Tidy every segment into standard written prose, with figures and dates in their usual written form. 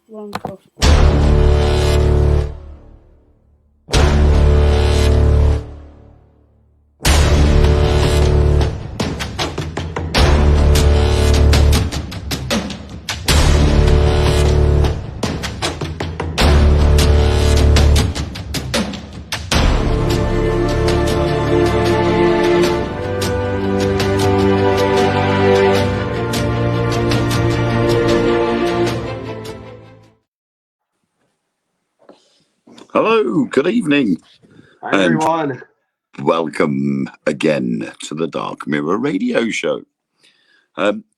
One coffee. Hello, good evening. Hi, everyone. Welcome again to the Dark Mirror Radio Show.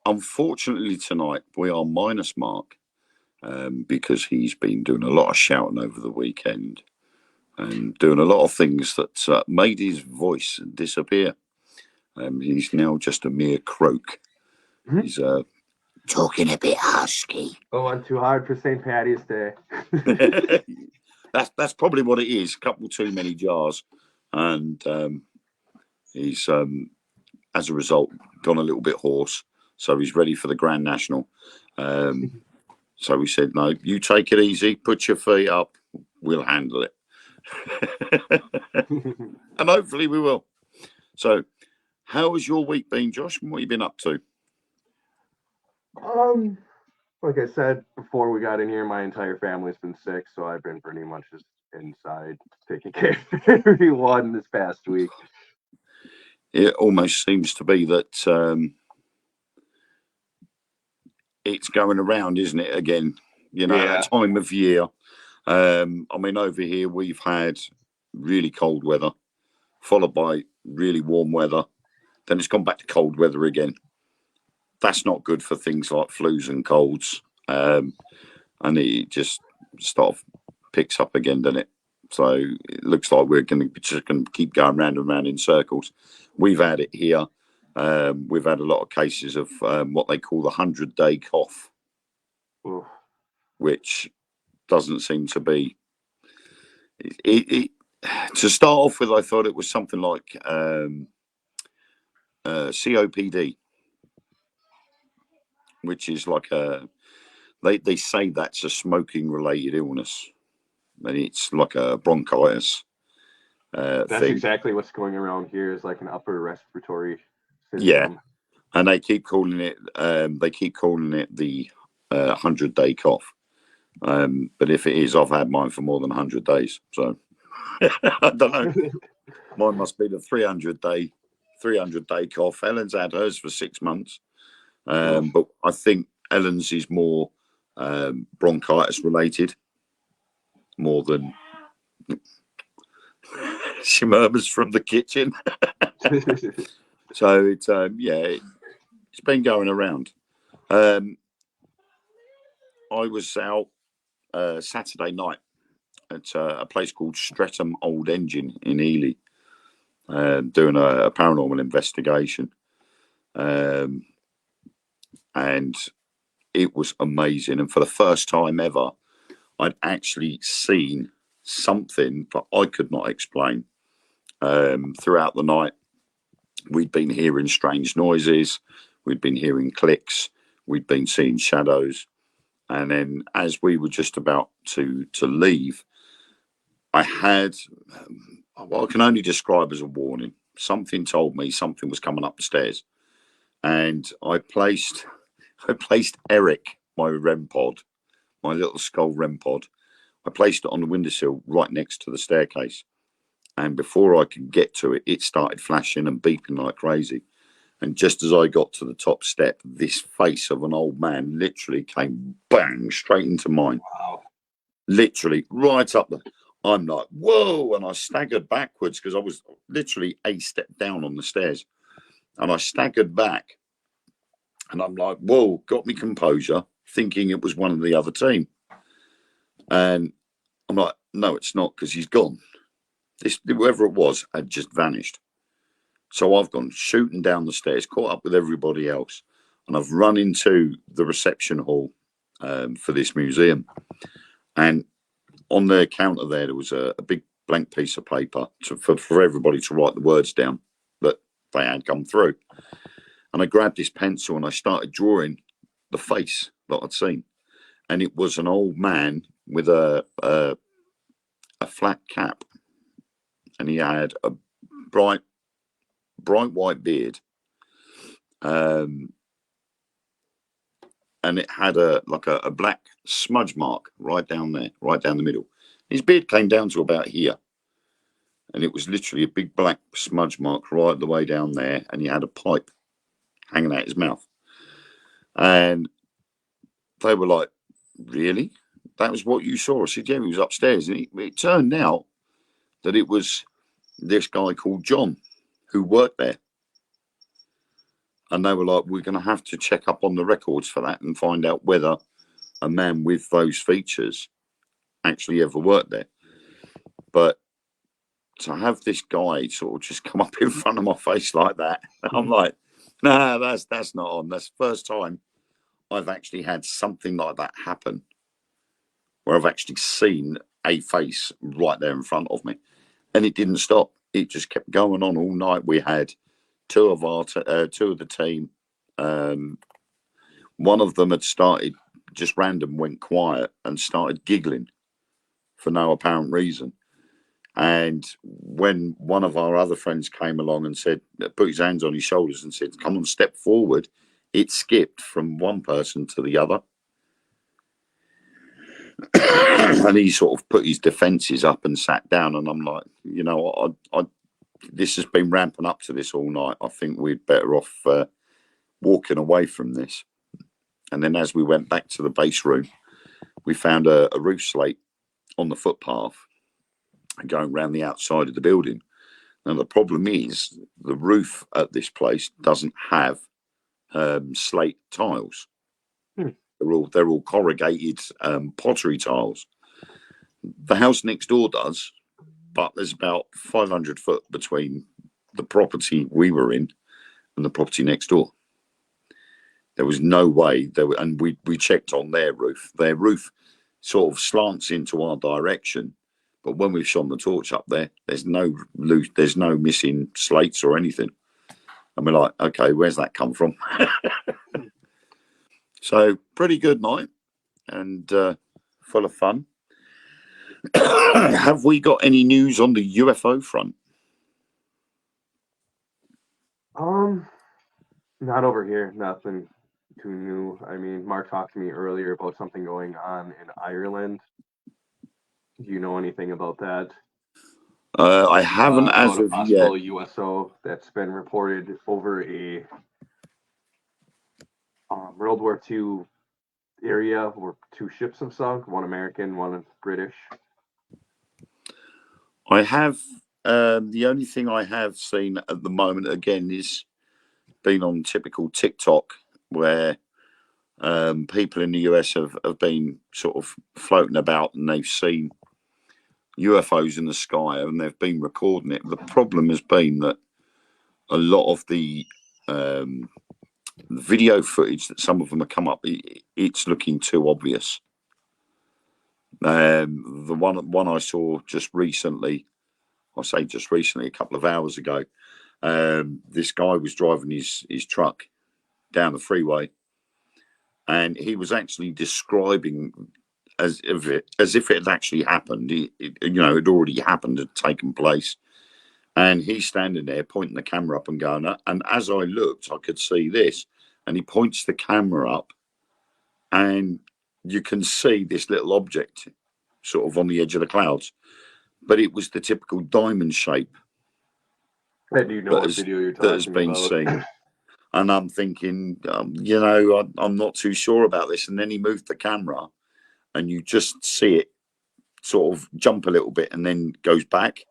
Unfortunately, tonight we are minus Mark because he's been doing a lot of shouting over the weekend and doing a lot of things that made his voice disappear. He's now just a mere croak. Mhm. He's talking a bit husky. Going too hard for St. Patty's Day. That's probably what it is. A couple too many jars, and he's as a result gone a little bit hoarse. So he's ready for the Grand National. So we said, no, you take it easy, put your feet up, we'll handle it. And hopefully we will. So how has your week been, Josh? What have you been up to? Like I said before we got in here, my entire family's been sick, so I've been pretty much just inside taking care of everyone this past week. It almost seems to be that it's going around, isn't it, again? You know, Yeah. that time of year. I mean, over here we've had really cold weather, followed by really warm weather. Then it's gone back to cold weather again. That's not good for things like flus and colds. And it just sort of picks up again, doesn't it? So it looks like we're going to just going to keep going round and round in circles. We've had it here. We've had a lot of cases of what they call the 100-day cough, Oof. which doesn't seem to be. To start off with, I thought it was something like COPD, which is like they say that's a smoking related illness, and it's like a bronchitis That's thing. exactly what's going around here is like an upper respiratory syndrome. Yeah, and they keep calling it the 100-day cough. But if it is, I've had mine for more than 100 days, so I don't know. Mine must be the 300-day cough. Ellen's had hers for 6 months, but I think Ellen's is more bronchitis related, more than. She murmurs from the kitchen. So it's it's been going around. I was out Saturday night at a place called Streatham Old Engine in Ely, doing a paranormal investigation, and it was amazing. And for the first time ever, I'd actually seen something that I could not explain. Throughout the night, we'd been hearing strange noises, we'd been hearing clicks, we'd been seeing shadows. And then as we were just about to leave, I had what I can only describe as a warning. Something told me something was coming up the stairs. And I placed Eric, my REM pod, my little skull REM pod. I placed it on the windowsill right next to the staircase. And before I could get to it, it started flashing and beeping like crazy. And just as I got to the top step, this face of an old man literally came bang straight into mine. Wow. Literally right up there. I'm like, whoa. And I staggered backwards because I was literally a step down on the stairs. And I staggered back. And I'm like, whoa, got me composure, thinking it was one of the other team. And I'm like, no, it's not, because he's gone. Whoever it was had just vanished. So I've gone shooting down the stairs, caught up with everybody else, and I've run into the reception hall for this museum. And on the counter there was a big blank piece of paper for everybody to write the words down that they had come through. And I grabbed this pencil and I started drawing the face that I'd seen. and it was an old man with a flat cap, and he had a bright white beard, and it had a black smudge mark right down there, right down the middle. His beard came down to about here, and it was literally a big black smudge mark right the way down there, and he had a pipe hanging out his mouth. And they were like, "Really? That was what you saw?" I said, "Yeah, he was upstairs." And it turned out that it was this guy called John who worked there. And they were like, "We're going to have to check up on the records for that and find out whether a man with those features actually ever worked there." But to have this guy sort of just come up in front of my face like that, I'm like, "Nah, that's not on." That's the first time I've actually had something like that happen, where I've actually seen a face right there in front of me, and it didn't stop. It just kept going on all night. We had two of the team. One of them had started just random, went quiet and started giggling for no apparent reason. And when one of our other friends came along and said, put his hands on his shoulders and said, "Come on, step forward," it skipped from one person to the other. And he sort of put his defences up and sat down. And I'm like, this has been ramping up to this all night. I think we'd better off walking away from this. And then as we went back to the base room, we found a roof slate on the footpath going around the outside of the building. Now, the problem is the roof at this place doesn't have slate tiles. They're all corrugated pottery tiles. The house next door does, but there's about 500 foot between the property we were in and the property next door. There was no way and we checked on their roof. Their roof sort of slants into our direction, but when we've shone the torch up there, there's no missing slates or anything. And we're like, okay, where's that come from? So pretty good night and full of fun. Have we got any news on the UFO front? Not over here. Nothing too new. I mean, Mark talked to me earlier about something going on in Ireland. Do you know anything about that? I haven't as about a of possible yet. USO that's been reported over a World War II area where two ships have sunk, one American, one British. I have the only thing I have seen at the moment again is been on typical TikTok where people in the US have been sort of floating about and they've seen UFOs in the sky and they've been recording it. The problem has been that a lot of the video footage that some of them have come up, it's looking too obvious. The one I saw just recently, I say just recently, a couple of hours ago, this guy was driving his truck down the freeway, and he was actually describing as if it had actually happened. It had already happened, had taken place, and he's standing there pointing the camera up and going. And as I looked, I could see this, and he points the camera up, and you can see this little object sort of on the edge of the clouds, but it was the typical diamond shape. Do you know what video you're talking about? That has been seen. And I'm thinking, I'm not too sure about this. And then he moved the camera and you just see it sort of jump a little bit and then goes back.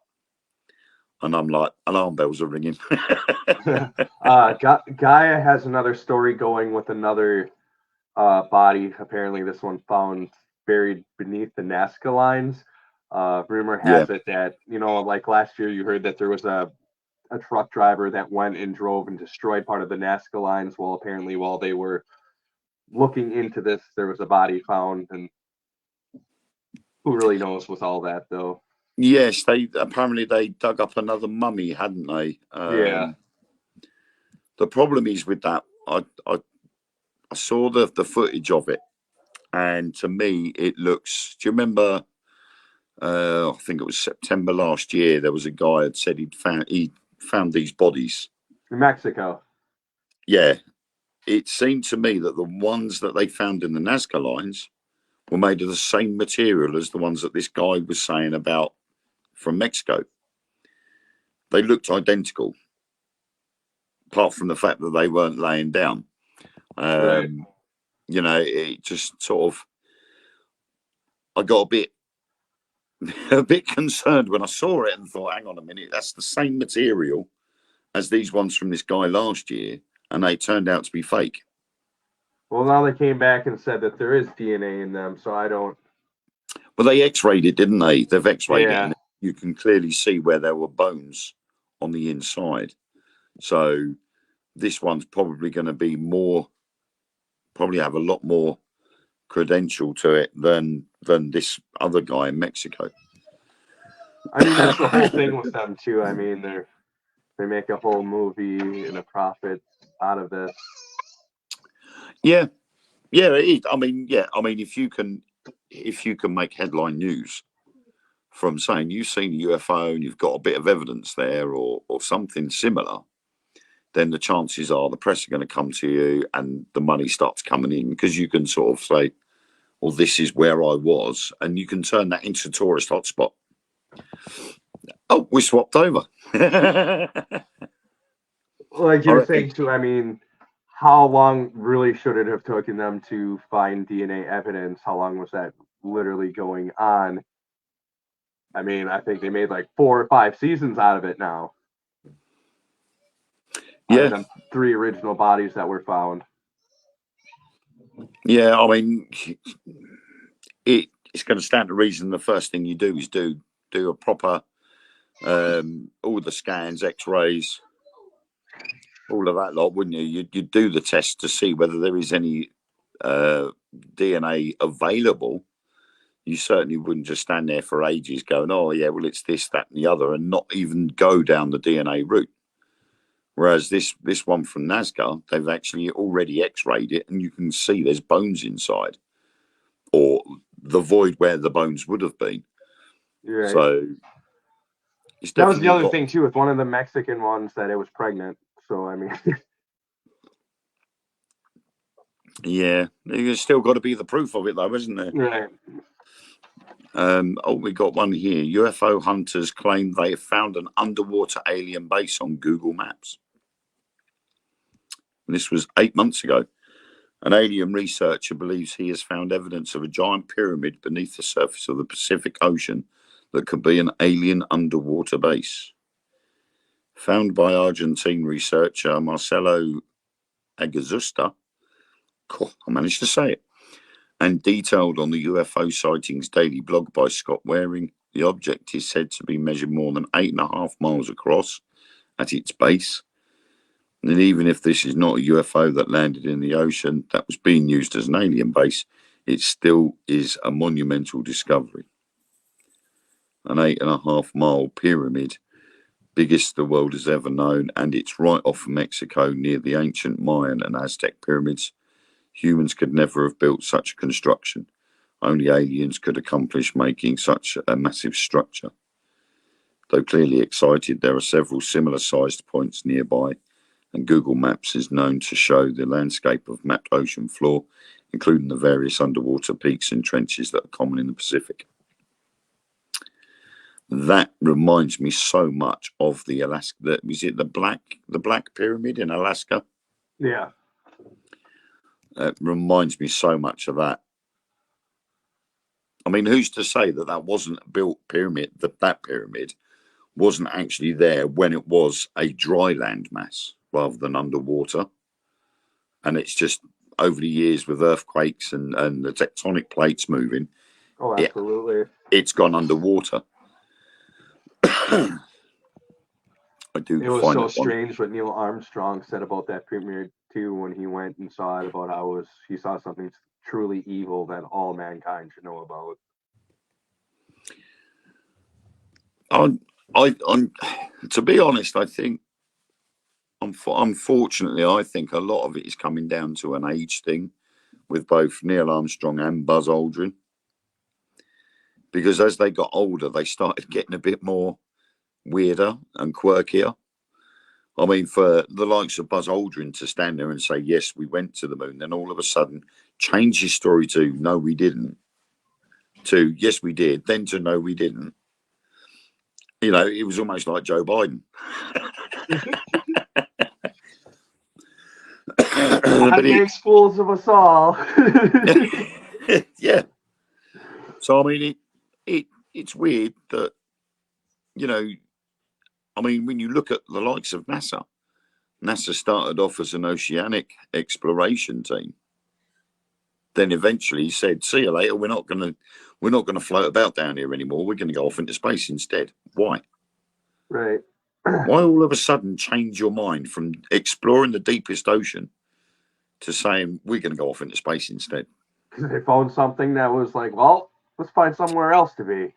And I'm like, alarm bells are ringing. Gaia has another story going with another body. Apparently this one found buried beneath the Nazca lines. Rumor has it that, like last year you heard that there was a truck driver that went and drove and destroyed part of the Nazca lines. Well, apparently while they were looking into this, there was a body found, and who really knows with all that though. Yes, they dug up another mummy, hadn't they? Yeah. The problem is with that, I saw the footage of it, And to me, it looks. Do you remember? I think it was September last year. There was a guy had said he found these bodies in Mexico. Yeah, it seemed to me that the ones that they found in the Nazca lines were made of the same material as the ones that this guy was saying about from Mexico. They looked identical, apart from the fact that they weren't laying down. Right. You know, it just sort of. I got a bit concerned when I saw it and thought, "Hang on a minute, that's the same material as these ones from this guy last year, and they turned out to be fake." Well, now they came back and said that there is DNA in them, so I don't. Well, they X-rayed it, didn't they? They've X-rayed it, Yeah. and you can clearly see where there were bones on the inside. So this one's probably going to be probably have a lot more credential to it than this other guy in Mexico. I mean, that's the whole thing with them too. I mean, they make a whole movie and a profit out of this. Yeah, it is. I mean, if you can make headline news from saying you've seen a UFO and you've got a bit of evidence there or something similar, then the chances are the press are going to come to you and the money starts coming in, because you can sort of say, well, this is where I was, and you can turn that into a tourist hotspot. Oh, we swapped over. Like you were saying too, I mean, how long really should it have taken them to find DNA evidence? How long was that literally going on? I mean, I think they made like 4 or 5 seasons out of it now. Yeah. Out of them 3 original bodies that were found. Yeah, I mean, it's going to stand to reason. The first thing you do is do a proper, all the scans, X-rays, all of that lot, wouldn't you? You'd do the test to see whether there is any DNA available. You certainly wouldn't just stand there for ages going, oh, yeah, well, it's this, that, and the other, and not even go down the DNA route. Whereas this one from Nazca, they've actually already X-rayed it, and you can see there's bones inside, or the void where the bones would have been. Right. So it's that was the other thing too with one of the Mexican ones, that it was pregnant. So I mean, yeah, there's still got to be the proof of it, though, isn't there? right. We got one here. UFO hunters claim they have found an underwater alien base on Google Maps. And this was 8 months ago. An alien researcher believes he has found evidence of a giant pyramid beneath the surface of the Pacific Ocean that could be an alien underwater base. Found by Argentine researcher Marcelo Agazusta, I managed to say it, and detailed on the UFO sightings daily blog by Scott Waring, the object is said to be measured more than 8.5 miles across at its base. And even if this is not a UFO that landed in the ocean that was being used as an alien base, it still is a monumental discovery. An 8.5 mile pyramid, biggest the world has ever known, and it's right off of Mexico near the ancient Mayan and Aztec pyramids. Humans could never have built such a construction. Only aliens could accomplish making such a massive structure. Though clearly excited, there are several similar sized points nearby, and Google Maps is known to show the landscape of mapped ocean floor, including the various underwater peaks and trenches that are common in the Pacific. That reminds me so much of the Alaska. Is it the Black Pyramid in Alaska? Yeah. It reminds me so much of that. I mean, who's to say that that wasn't a built pyramid, that pyramid wasn't actually there when it was a dry land mass rather than underwater? And it's just over the years with earthquakes and the tectonic plates moving. Oh, absolutely. It's gone underwater. I do. It was so strange what Neil Armstrong said about that pyramid too, when he went and saw it, about how he saw something truly evil that all mankind should know about. To be honest, I think, unfortunately, I think a lot of it is coming down to an age thing. with both Neil Armstrong and Buzz Aldrin. Because as they got older, they started getting a bit more weirder and quirkier. I mean, for the likes of Buzz Aldrin to stand there and say, yes, we went to the moon, then all of a sudden change his story to, no, we didn't, to, yes, we did, then to, no, we didn't. You know, it was almost like Joe Biden. But makes fools of us all. Yeah. So, I mean, it's weird that, you know, I mean, when you look at the likes of NASA started off as an oceanic exploration team. Then eventually said, see you later, we're not gonna float about down here anymore. We're gonna go off into space instead. Why? Right. Why all of a sudden change your mind from exploring the deepest ocean to saying we're gonna go off into space instead? Because they found something that was like, well, let's find somewhere else to be.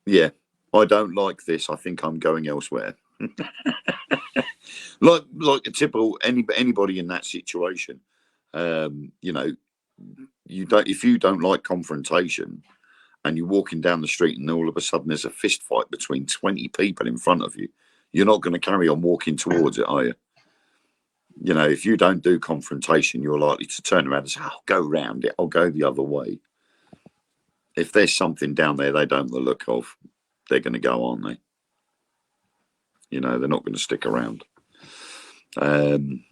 Yeah, I don't like this. I think I'm going elsewhere. like a typical anybody in that situation. You know, if you don't like confrontation and you're walking down the street and all of a sudden there's a fist fight between 20 people in front of you, you're not going to carry on walking towards it, are you? You know, if you don't do confrontation, you're likely to turn around and say, I'll go round it, I'll go the other way. If there's something down there they don't the look of, they're going to go, aren't they? You know, they're not going to stick around. And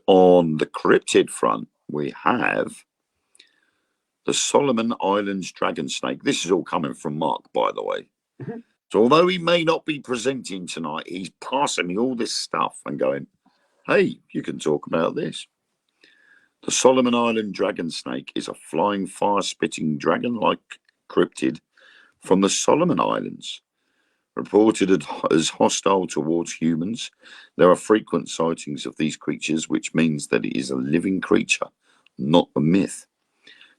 on the cryptid front, we have the Solomon Islands dragon snake. This is all coming from Mark, by the way. So although he may not be presenting tonight, he's passing me all this stuff and going, hey, you can talk about this. The Solomon Island dragon snake is a flying, fire-spitting dragon-like cryptid from the Solomon Islands. Reported as hostile towards humans, there are frequent sightings of these creatures, which means that it is a living creature, not a myth.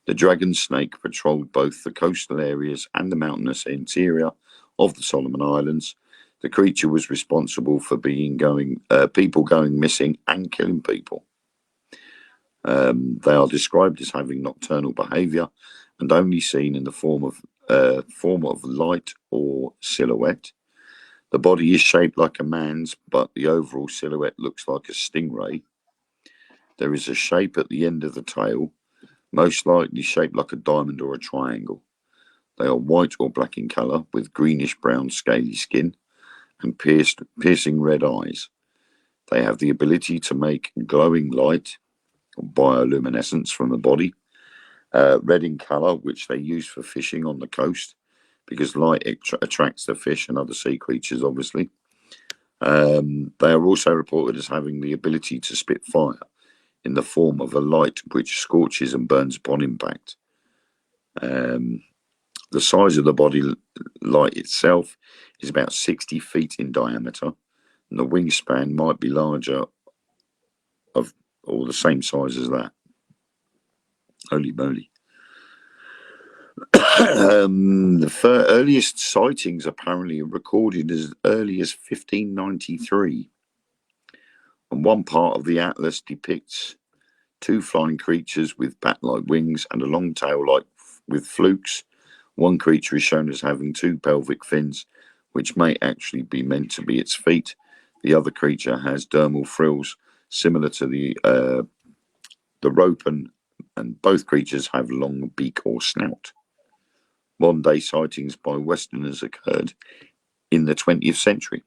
The dragon snake patrolled both the coastal areas and the mountainous interior of the Solomon Islands. The creature was responsible for people going missing and killing people. They are described as having nocturnal behaviour and only seen in the form of light or silhouette. The body is shaped like a man's, but the overall silhouette looks like a stingray. There is a shape at the end of the tail, most likely shaped like a diamond or a triangle. They are white or black in colour, with greenish-brown scaly skin and piercing red eyes. They have the ability to make glowing light or bioluminescence from the body, red in colour, which they use for fishing on the coast, because light attracts the fish and other sea creatures, obviously. They are also reported as having the ability to spit fire in the form of a light which scorches and burns upon impact. The size of the body light itself is about 60 feet in diameter, and the wingspan might be larger or the same size as that. Holy moly. The earliest sightings apparently are recorded as early as 1593. And one part of the atlas depicts two flying creatures with bat-like wings and a long tail with flukes. One creature is shown as having two pelvic fins, which may actually be meant to be its feet. The other creature has dermal frills similar to the rope, and both creatures have long beak or snout. Modern-day sightings by Westerners occurred in the 20th century.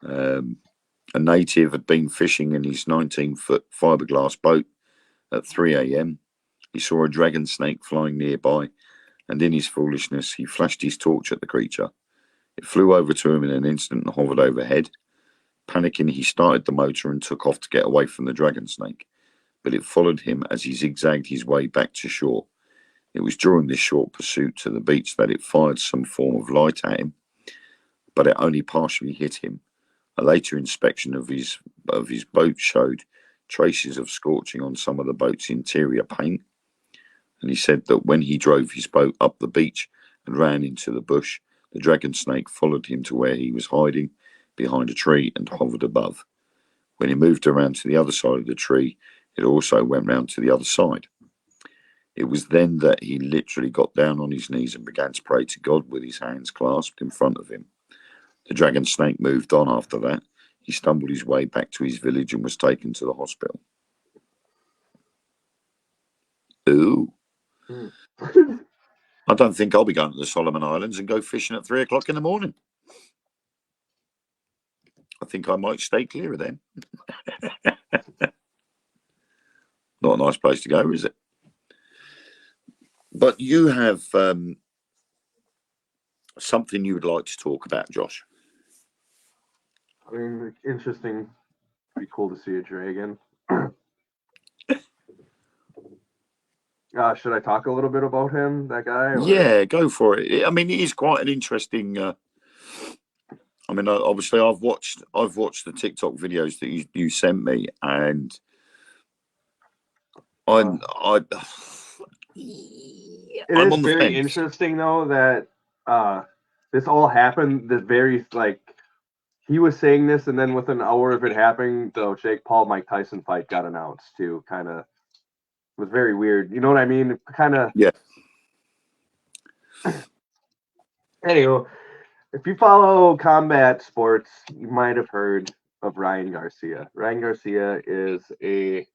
A native had been fishing in his 19-foot fiberglass boat at 3 a.m. He saw a dragon snake flying nearby, and in his foolishness, he flashed his torch at the creature. It flew over to him in an instant and hovered overhead. Panicking, he started the motor and took off to get away from the dragon snake, but it followed him as he zigzagged his way back to shore. It was during this short pursuit to the beach that it fired some form of light at him, but it only partially hit him. A later inspection of his boat showed traces of scorching on some of the boat's interior paint, and he said that when he drove his boat up the beach and ran into the bush, the dragon snake followed him to where he was hiding behind a tree and hovered above. When he moved around to the other side of the tree, it also went round to the other side. It was then that he literally got down on his knees and began to pray to God with his hands clasped in front of him. The dragon snake moved on after that. He stumbled his way back to his village and was taken to the hospital. Ooh. I don't think I'll be going to the Solomon Islands and go fishing at 3 o'clock in the morning. I think I might stay clear of them. Not a nice place to go, is it? But you have something you would like to talk about, Josh. I mean, interesting. Pretty cool to see a dragon. Should I talk a little bit about him, that guy? Or? Yeah, go for it. I mean, it is quite an interesting. I mean, obviously, I've watched the TikTok videos that you sent me, and I'm It is very interesting, though, that this all happened. This very he was saying this, and then within an hour of it happening, the Jake Paul Mike Tyson fight got announced too. Kind of was very weird. You know what I mean? Kind of. Yeah. Anyway, if you follow combat sports, you might have heard of Ryan Garcia. Ryan Garcia is an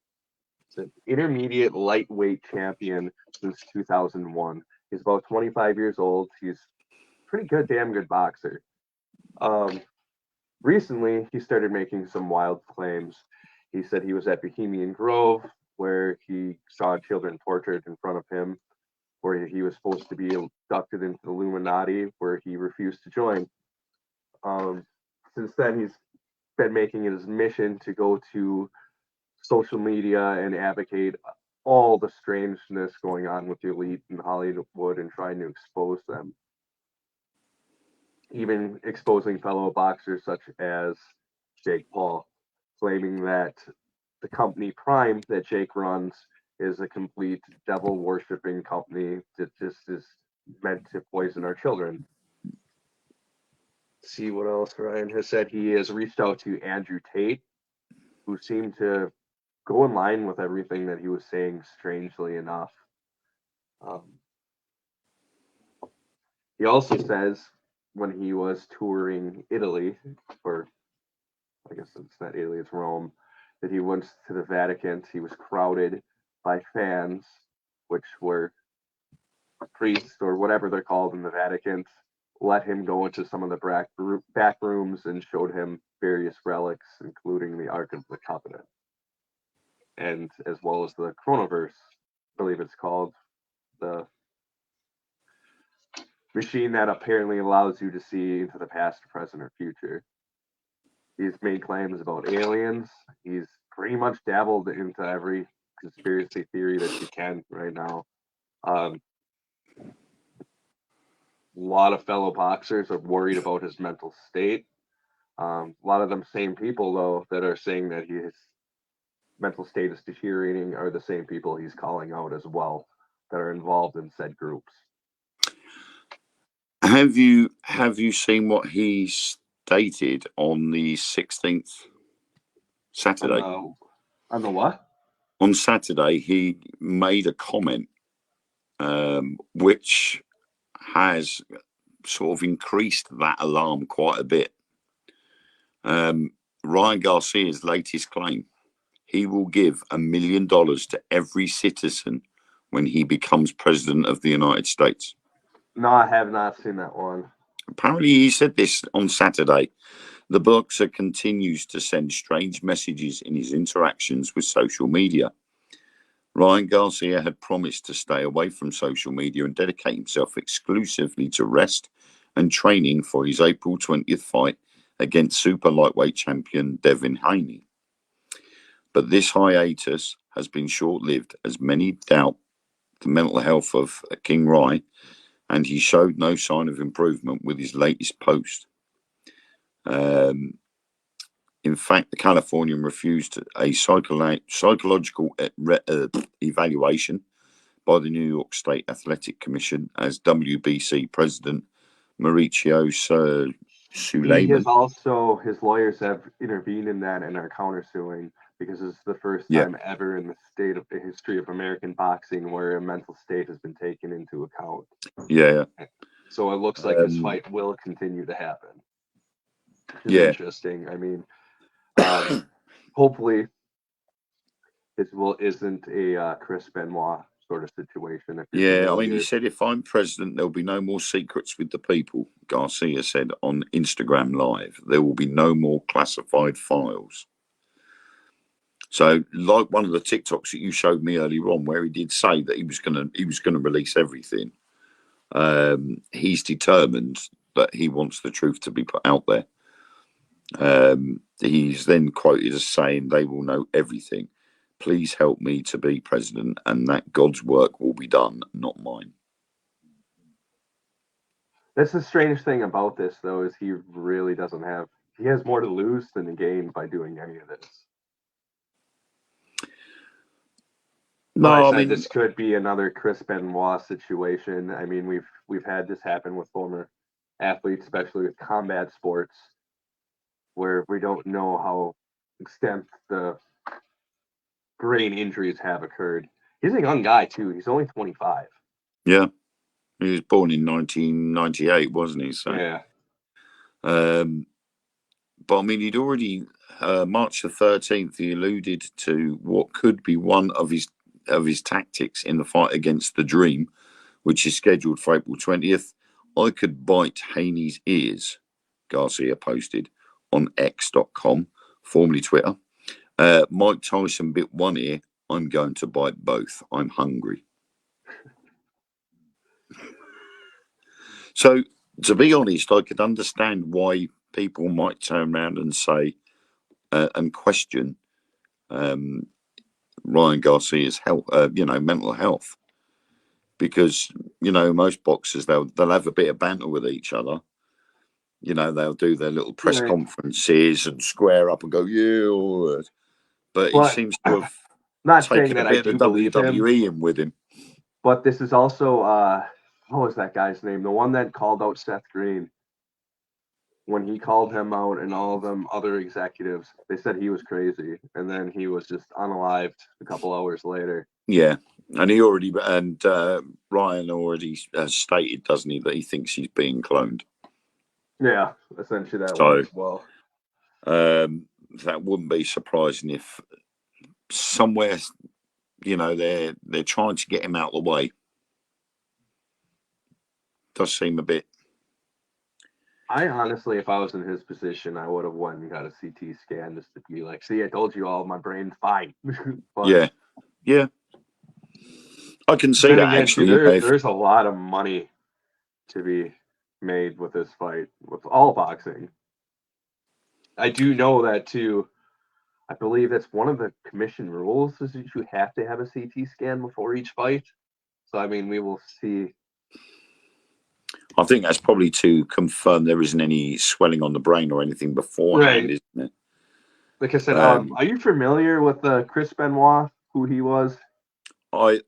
intermediate lightweight champion since 2001. He's about 25 years old. He's pretty good, damn good boxer. Recently, he started making some wild claims. He said he was at Bohemian Grove, where he saw children tortured in front of him, where he was supposed to be abducted into the Illuminati, where he refused to join. Since then, he's been making it his mission to go to social media and advocate all the strangeness going on with the elite in Hollywood and trying to expose them. Even exposing fellow boxers such as Jake Paul, claiming that the company Prime that Jake runs is a complete devil-worshipping company that just is meant to poison our children. See what else Ryan has said. He has reached out to Andrew Tate, who seemed to go in line with everything that he was saying, strangely enough. He also says when he was touring Italy, or I guess it's not Italy, it's Rome, that he went to the Vatican. He was crowded by fans, which were priests or whatever they're called in the Vatican, let him go into some of the back rooms and showed him various relics, including the Ark of the Covenant, and as well as the Chronoverse, I believe it's called, the machine that apparently allows you to see into the past, present, or future. He's made claims about aliens. He's pretty much dabbled into every conspiracy theory that you can right now. A lot of fellow boxers are worried about his mental state. A lot of them same people, though, that are saying that his mental state is deteriorating are the same people he's calling out as well that are involved in said groups. Have you seen what he stated on the 16th, Saturday? On the what? On Saturday, he made a comment which has sort of increased that alarm quite a bit. Ryan Garcia's latest claim: he will give $1 million to every citizen when he becomes president of the United States. No, I have not seen that one. Apparently, he said this on Saturday. The boxer continues to send strange messages in his interactions with social media. Ryan Garcia had promised to stay away from social media and dedicate himself exclusively to rest and training for his April 20th fight against super lightweight champion Devin Haney. But this hiatus has been short-lived, as many doubt the mental health of King Rye, and he showed no sign of improvement with his latest post. In fact, the Californian refused a psychological evaluation by the New York State Athletic Commission, as WBC President Mauricio He Suleiman. has also, his lawyers have intervened in that and are countersuing because it's the first Yeah, time ever in the history of American boxing where a mental state has been taken into account. yeah, So it looks like this fight will continue to happen. Which is yeah. interesting. I mean, hopefully isn't a Chris Benoit sort of situation. If you're Yeah, I mean, he familiar, said, if I'm president, there'll be no more secrets with the people. Garcia said on Instagram Live, there will be no more classified files. So, like one of the TikToks that you showed me earlier on, where he did say that he was gonna release everything. He's determined that he wants the truth to be put out there. He's then quoted as saying, "They will know everything. Please help me to be president, and that God's work will be done, not mine." that's the strange thing about this, though, is he really doesn't have. He has more to lose than to gain by doing any of this. No, Like I I said, mean, this could be another Chris Benoit situation. I mean, we've had this happen with former athletes, especially with combat sports, where we don't know how extent the brain injuries have occurred. He's a young guy too. He's only 25. yeah, he was born in 1998, wasn't he? So, Yeah. but I mean, he'd already March the 13th. He alluded to what could be one of his tactics in the fight against the Dream, which is scheduled for April 20th. I could bite Haney's ears, Garcia posted on X.com, formerly Twitter. Mike Tyson bit one ear. I'm going to bite both. I'm hungry. So, to be honest, I could understand why people might turn around and say and question Ryan Garcia's health, mental health, because most boxers they'll have a bit of banter with each other. They'll do their little press Right. conferences and square up and go, yeah, all right. But he But seems to have not saying taken a that I bit do of the believe him, WWE in with him. but this is also what was that guy's name? The one that called out Seth Green when he called him out and all of them other executives. They said he was crazy, and then he was just unalived a couple hours later. Yeah, and Ryan already has stated, doesn't he, that he thinks he's being cloned. Yeah, essentially that So one as well. that wouldn't be surprising if somewhere, they're trying to get him out of the way. Does seem a bit. I honestly, if I was in his position, I would have went and got a CT scan just to be like, see, I told you all, my brain's fine. But yeah. I can see then that again, too, actually. there's a lot of money to be made with this fight, with all boxing. I do know that too. I believe that's one of the commission rules is that you have to have a CT scan before each fight. So I mean, we will see. I think that's probably to confirm there isn't any swelling on the brain or anything beforehand, Right. isn't it? Like I said, are you familiar with Chris Benoit, who he was? I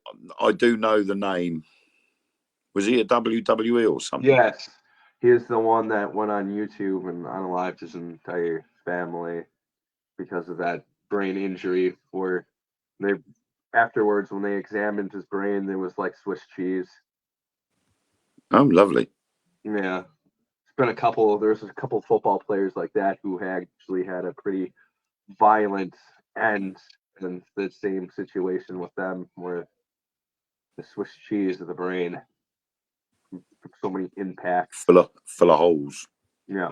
do know the name. Was he a WWE or something? Yes. He is the one that went on YouTube and unalived his entire family because of that brain injury where they afterwards when they examined his brain there was like Swiss cheese. Oh, lovely. Yeah. There's a couple football players like that who actually had a pretty violent end in the same situation with them where the Swiss cheese of the brain, so many impacts. Full of holes. Yeah.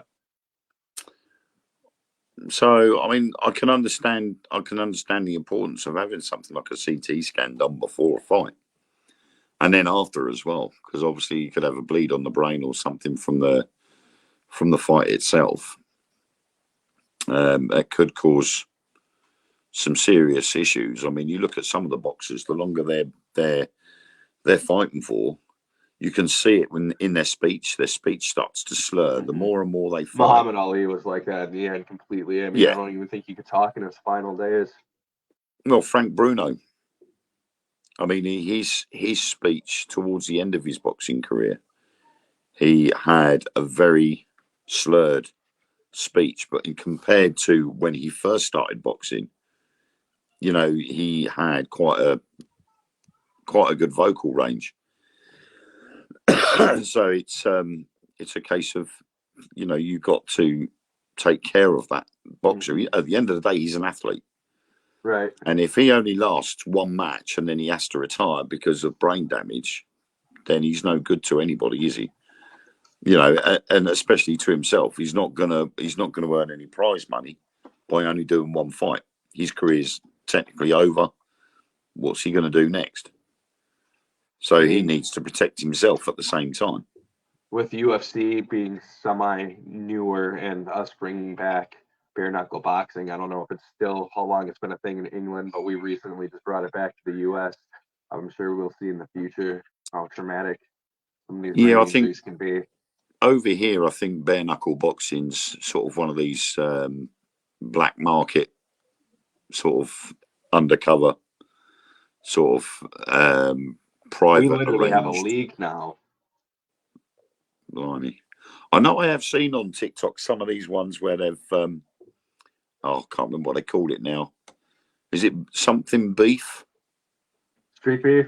So, I mean, I can understand the importance of having something like a CT scan done before a fight, and then after as well, because obviously you could have a bleed on the brain or something from the fight itself. That could cause some serious issues. I mean, you look at some of the boxers, the longer they're fighting for, you can see it when in their speech starts to slur. The more and more they fight. Muhammad Ali was like that in the end completely. I mean, I don't even think he could talk in his final days. Well, Frank Bruno. I mean, his speech towards the end of his boxing career, he had a very slurred speech, but in compared to when he first started boxing, you know, he had quite a good vocal range. So it's a case of, you know, you got to take care of that boxer. Mhm. At the end of the day, he's an athlete. Right. And if he only lasts one match and then he has to retire because of brain damage, then he's no good to anybody, is he? You know, and especially to himself. He's not gonna earn any prize money by only doing one fight. His career's technically over. What's he going to do next? So he needs to protect himself at the same time. With UFC being semi newer and us bringing back bare knuckle boxing, I don't know if it's still how long it's been a thing in England, but we recently just brought it back to the US. I'm sure we'll see in the future how traumatic some of these brain injuries can be. Over here, I think bare knuckle boxing's sort of one of these black market, sort of undercover, sort of private. We literally have a arranged league now. Blimey. I know I have seen on TikTok some of these ones where they've, I can't remember what they call it now. Is it something beef? Street beef?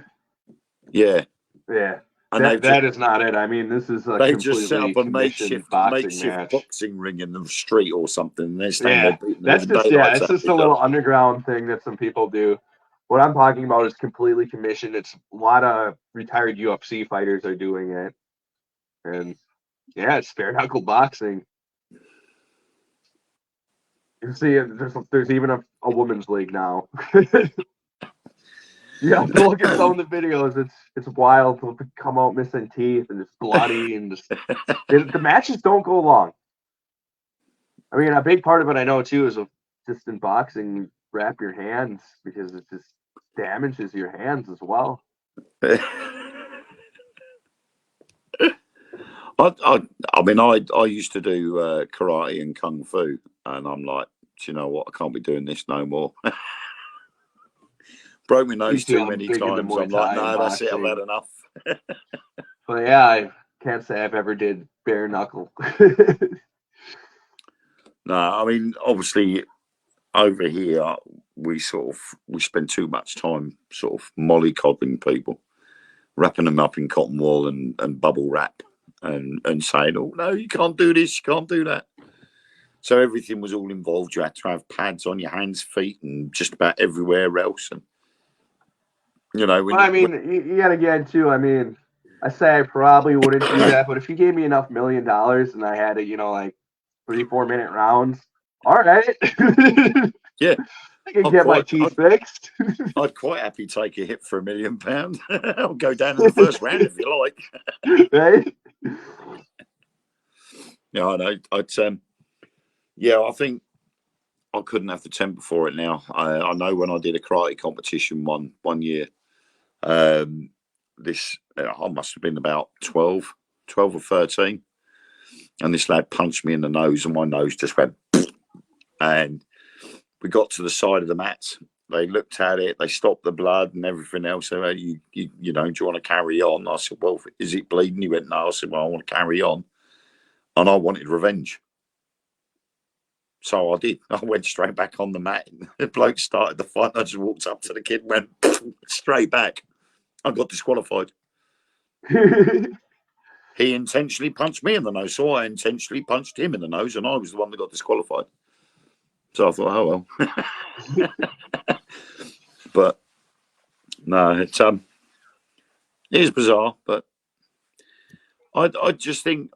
Yeah. Yeah. And that is not it. I mean, this is a they completely just set up a makeshift match. boxing ring in the street or something. And they're standing there beating that's the just daylights it's out just of a each little other. underground thing that some people do. What I'm talking about is completely commissioned. It's a lot of retired UFC fighters are doing it, and yeah, it's bare knuckle boxing. You see, there's even a women's league now. Yeah, look at some of the videos. It's wild. They'll come out missing teeth and it's bloody and just the matches don't go long. I mean, a big part of it I know too is just in boxing, you wrap your hands because it just damages your hands as well. I mean, I used to do karate and kung fu, and I'm like, do you know what? I can't be doing this no more. Broke my nose too many times. I'm like, no, that's it. I've had enough. But yeah, I can't say I've ever did bare knuckle. No, I mean, obviously, over here we spend too much time sort of mollycoddling people, wrapping them up in cotton wool and bubble wrap, and saying, oh no, you can't do this, you can't do that. So everything was all involved. You had to have pads on your hands, feet, and just about everywhere else. And you know, yet again, too. I mean, I say I probably wouldn't do that, but if you gave me enough $1 million and I had it, like 3-4 minute rounds, all right. Yeah, I can get my teeth fixed. I'd quite happy take a hit for £1 million. I'll go down in the first round if you like. Right? Yeah, I know. I think I couldn't have the temper for it now. I know when I did a karate competition one year, I must have been about 12 or 13, and this lad punched me in the nose, and my nose just went, and we got to the side of the mats. They looked at it, they stopped the blood and everything else. They went, do you want to carry on? I said, well, is it bleeding? He went, no. I said, well, I want to carry on. And I wanted revenge. So I did. I went straight back on the mat. The bloke started the fight. I just walked up to the kid and went straight back. I got disqualified. He intentionally punched me in the nose, so I intentionally punched him in the nose, and I was the one that got disqualified. So I thought, oh well. But no, it is bizarre. But I just think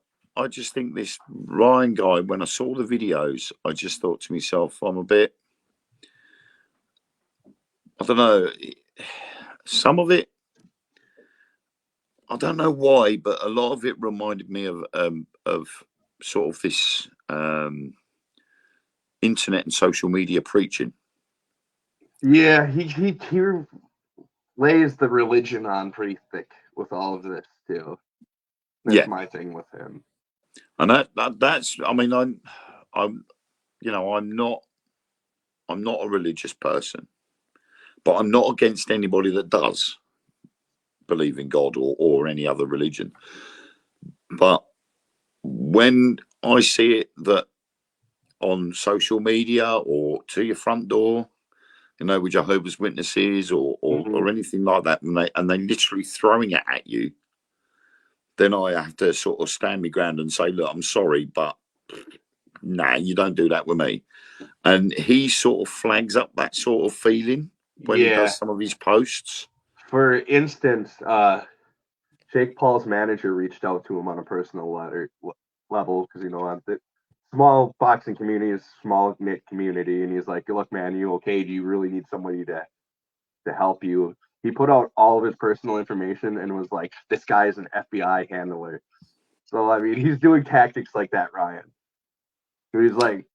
this Ryan guy, when I saw the videos, I just thought to myself, I'm a bit, I don't know, some of it, I don't know why, but a lot of it reminded me of sort of this internet and social media preaching. Yeah, he lays the religion on pretty thick with all of this too. That's my thing with him. And that's, I mean, I'm not a religious person, but I'm not against anybody that does believe in God or any other religion. But when I see it that on social media or to your front door, you know, with Jehovah's Witnesses or anything like that, and they literally throwing it at you, then I have to sort of stand my ground and say, look, I'm sorry, but nah, you don't do that with me. And he sort of flags up that sort of feeling when he does some of his posts. For instance, Jake Paul's manager reached out to him on a personal level because, you know, the small boxing community is a small knit community, and he's like, look, man, you okay? Do you really need somebody to help you? He put out all of his personal information and was like, this guy is an FBI handler. So, I mean, he's doing tactics like that, Ryan. He's like,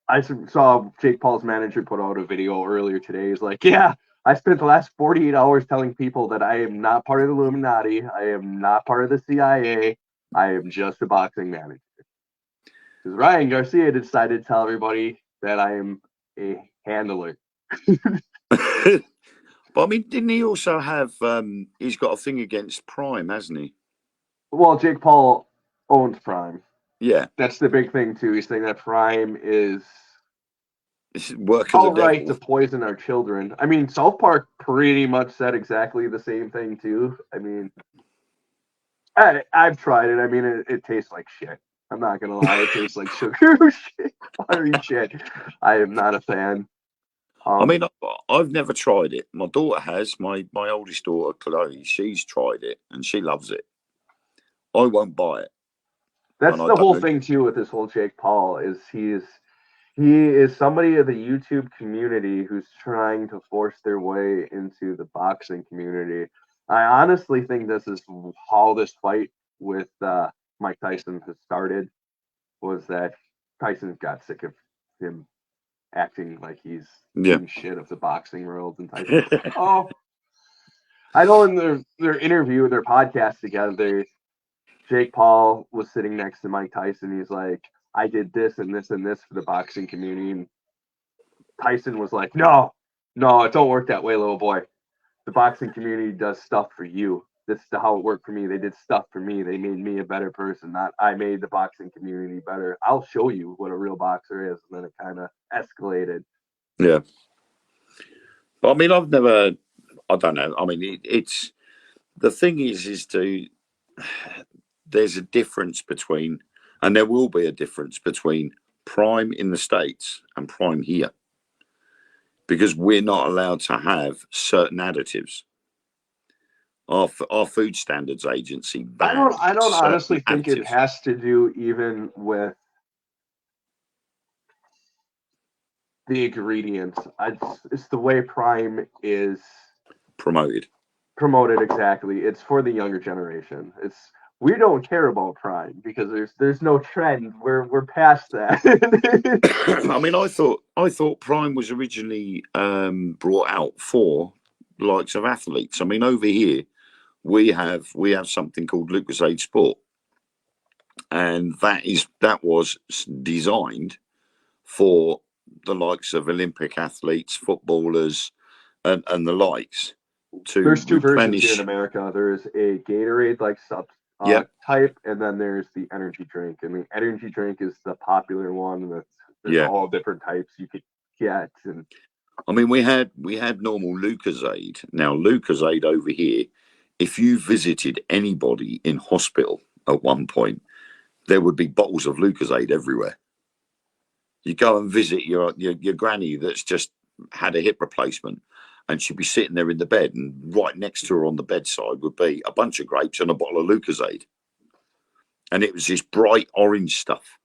I saw Jake Paul's manager put out a video earlier today. He's like, yeah, I spent the last 48 hours telling people that I am not part of the Illuminati. I am not part of the CIA. I am just a boxing manager. Because Ryan Garcia decided to tell everybody that I am a handler. But I mean, didn't he also have, he's got a thing against Prime, hasn't he? Well, Jake Paul owns Prime. Yeah. That's the big thing, too. He's saying that Prime is outright to poison our children. I mean, South Park pretty much said exactly the same thing, too. I mean, I've tried it. I mean, it tastes like shit. I'm not going to lie. It tastes like sugar shit, buttery shit. I am not a fan. I mean, I've never tried it. My daughter has. My oldest daughter, Chloe, she's tried it and she loves it. I won't buy it. That's the whole thing too with this whole Jake Paul is he is somebody of the YouTube community who's trying to force their way into the boxing community. I honestly think this is how this fight with Mike Tyson has started. Was that Tyson got sick of him acting like he's king shit of the boxing world, and Tyson's like, oh, I know in their interview, their podcast together, Jake Paul was sitting next to Mike Tyson. He's like, I did this and this and this for the boxing community. And Tyson was like, no, it don't work that way, little boy. The boxing community does stuff for you. This is how it worked for me. They did stuff for me. They made me a better person. Not I made the boxing community better. I'll show you what a real boxer is. And then it kind of escalated. Yeah. But I mean, I don't know. I mean, it's the thing is there's a difference between, and there will be a difference between Prime in the States and Prime here, because we're not allowed to have certain additives. Our food standards agency bans. I don't honestly think it has to do even with the ingredients. It's the way Prime is promoted. Exactly. It's for the younger generation. We don't care about Prime because there's no trend. We're past that. I mean, I thought Prime was originally brought out for the likes of athletes. I mean, over here we have something called Lucozade Sport, and that was designed for the likes of Olympic athletes, footballers, and the likes. There's two versions here in America. There's a Gatorade like type, and then there's the energy drink. And the energy drink is the popular one. There's all different types you could get. And I mean, we had normal Lucozade. Now, Lucozade over here, if you visited anybody in hospital at one point, there would be bottles of Lucozade everywhere. You go and visit your granny that's just had a hip replacement, and she'd be sitting there in the bed, and right next to her on the bedside would be a bunch of grapes and a bottle of Lucozade. And it was this bright orange stuff.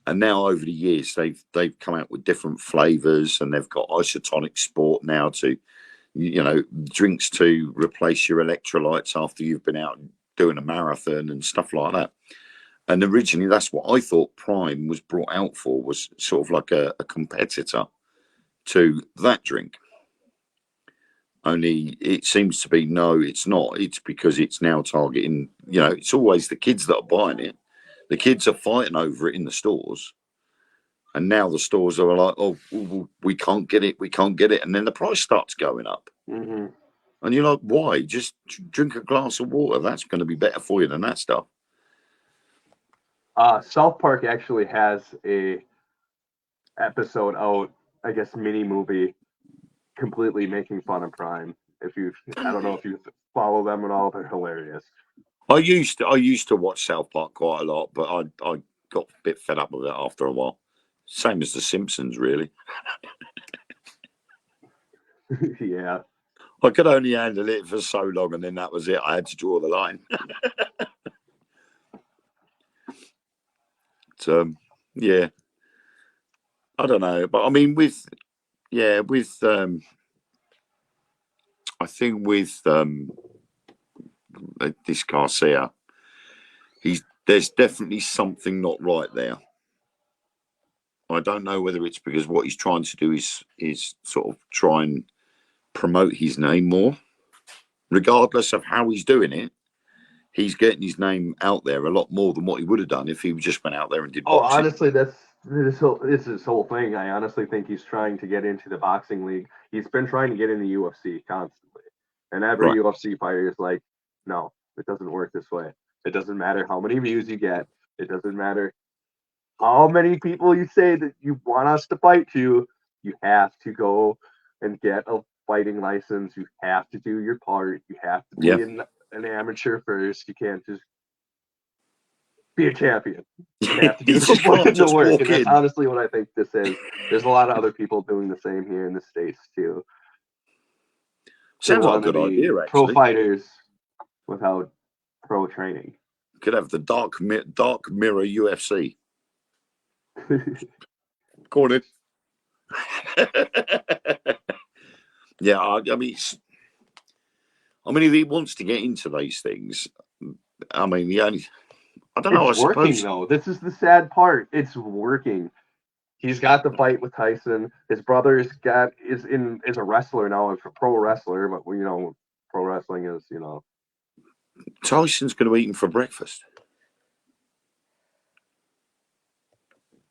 And now over the years, they've come out with different flavors, and they've got Isotonic Sport now to, drinks to replace your electrolytes after you've been out doing a marathon and stuff like that. And originally, that's what I thought Prime was brought out for, was sort of like a competitor to that drink. Only it seems to be, no, it's not. It's because it's now targeting, it's always the kids that are buying it. The kids are fighting over it in the stores. And now the stores are like, oh, we can't get it. We can't get it. And then the price starts going up. Mm-hmm. And you're like, why? Just drink a glass of water. That's going to be better for you than that stuff. South Park actually has a episode out, I guess, mini movie completely making fun of Prime. If you, I don't know if you follow them at all, they're hilarious. I used to watch South Park quite a lot, but I got a bit fed up with it after a while. Same as The Simpsons, really. Yeah. I could only handle it for so long, and then that was it. I had to draw the line. So, yeah, I don't know, but I mean, I think with this Garcia, there's definitely something not right there. I don't know whether it's because what he's trying to do is sort of try and promote his name more, regardless of how he's doing it. He's getting his name out there a lot more than what he would have done if he just went out there and did Oh, boxing. honestly, that's this whole thing. I honestly think he's trying to get into the boxing league. He's been trying to get in the UFC constantly, and every Right. UFC fighter is like, "No, it doesn't work this way. It doesn't matter how many views you get. It doesn't matter how many people you say that you want us to fight you. You have to go and get a fighting license. You have to do your part. You have to Yeah. be an amateur first. You can't just be a champion. You have to do You just can't the just work, walk and that's in. honestly what I think this is. There's a lot of other people doing the same here in the States too. They Sounds like a want to good be idea, pro actually. fighters without pro training. Could have the Dark Mirror UFC. Go on in. Yeah, I mean, if he wants to get into these things, I mean, I don't know. It's I working suppose though. This is the sad part. It's working. He's got the fight with Tyson. His brother is a wrestler now, a pro wrestler, but pro wrestling is Tyson's going to eat him for breakfast.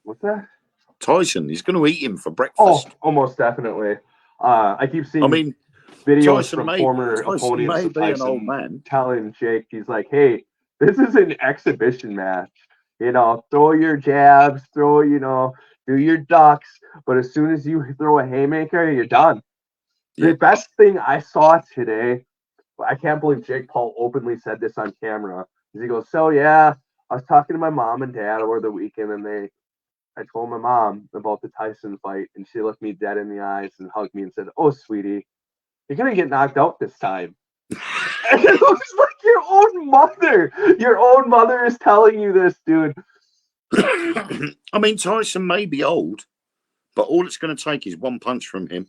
what's that? Tyson, he's going to eat him for Oh, breakfast. almost definitely. I keep I seeing mean, videos Tyson from former Tyson opponents may of be an old Tyson man. telling Jake, he's like, "Hey, this is an exhibition match. Throw your jabs, do your ducks, but as soon as you throw a haymaker, you're done." The Yeah. best thing I saw today, I can't believe Jake Paul openly said this on camera, is he goes, "So yeah, I was talking to my mom and dad over the weekend, and I told my mom about the Tyson fight, and she looked me dead in the eyes and hugged me and said, 'Oh, sweetie, you're gonna get knocked out this time.'" And it looks like your own mother. Your own mother is telling you this, dude. I mean, Tyson may be old, but all it's going to take is one punch from him.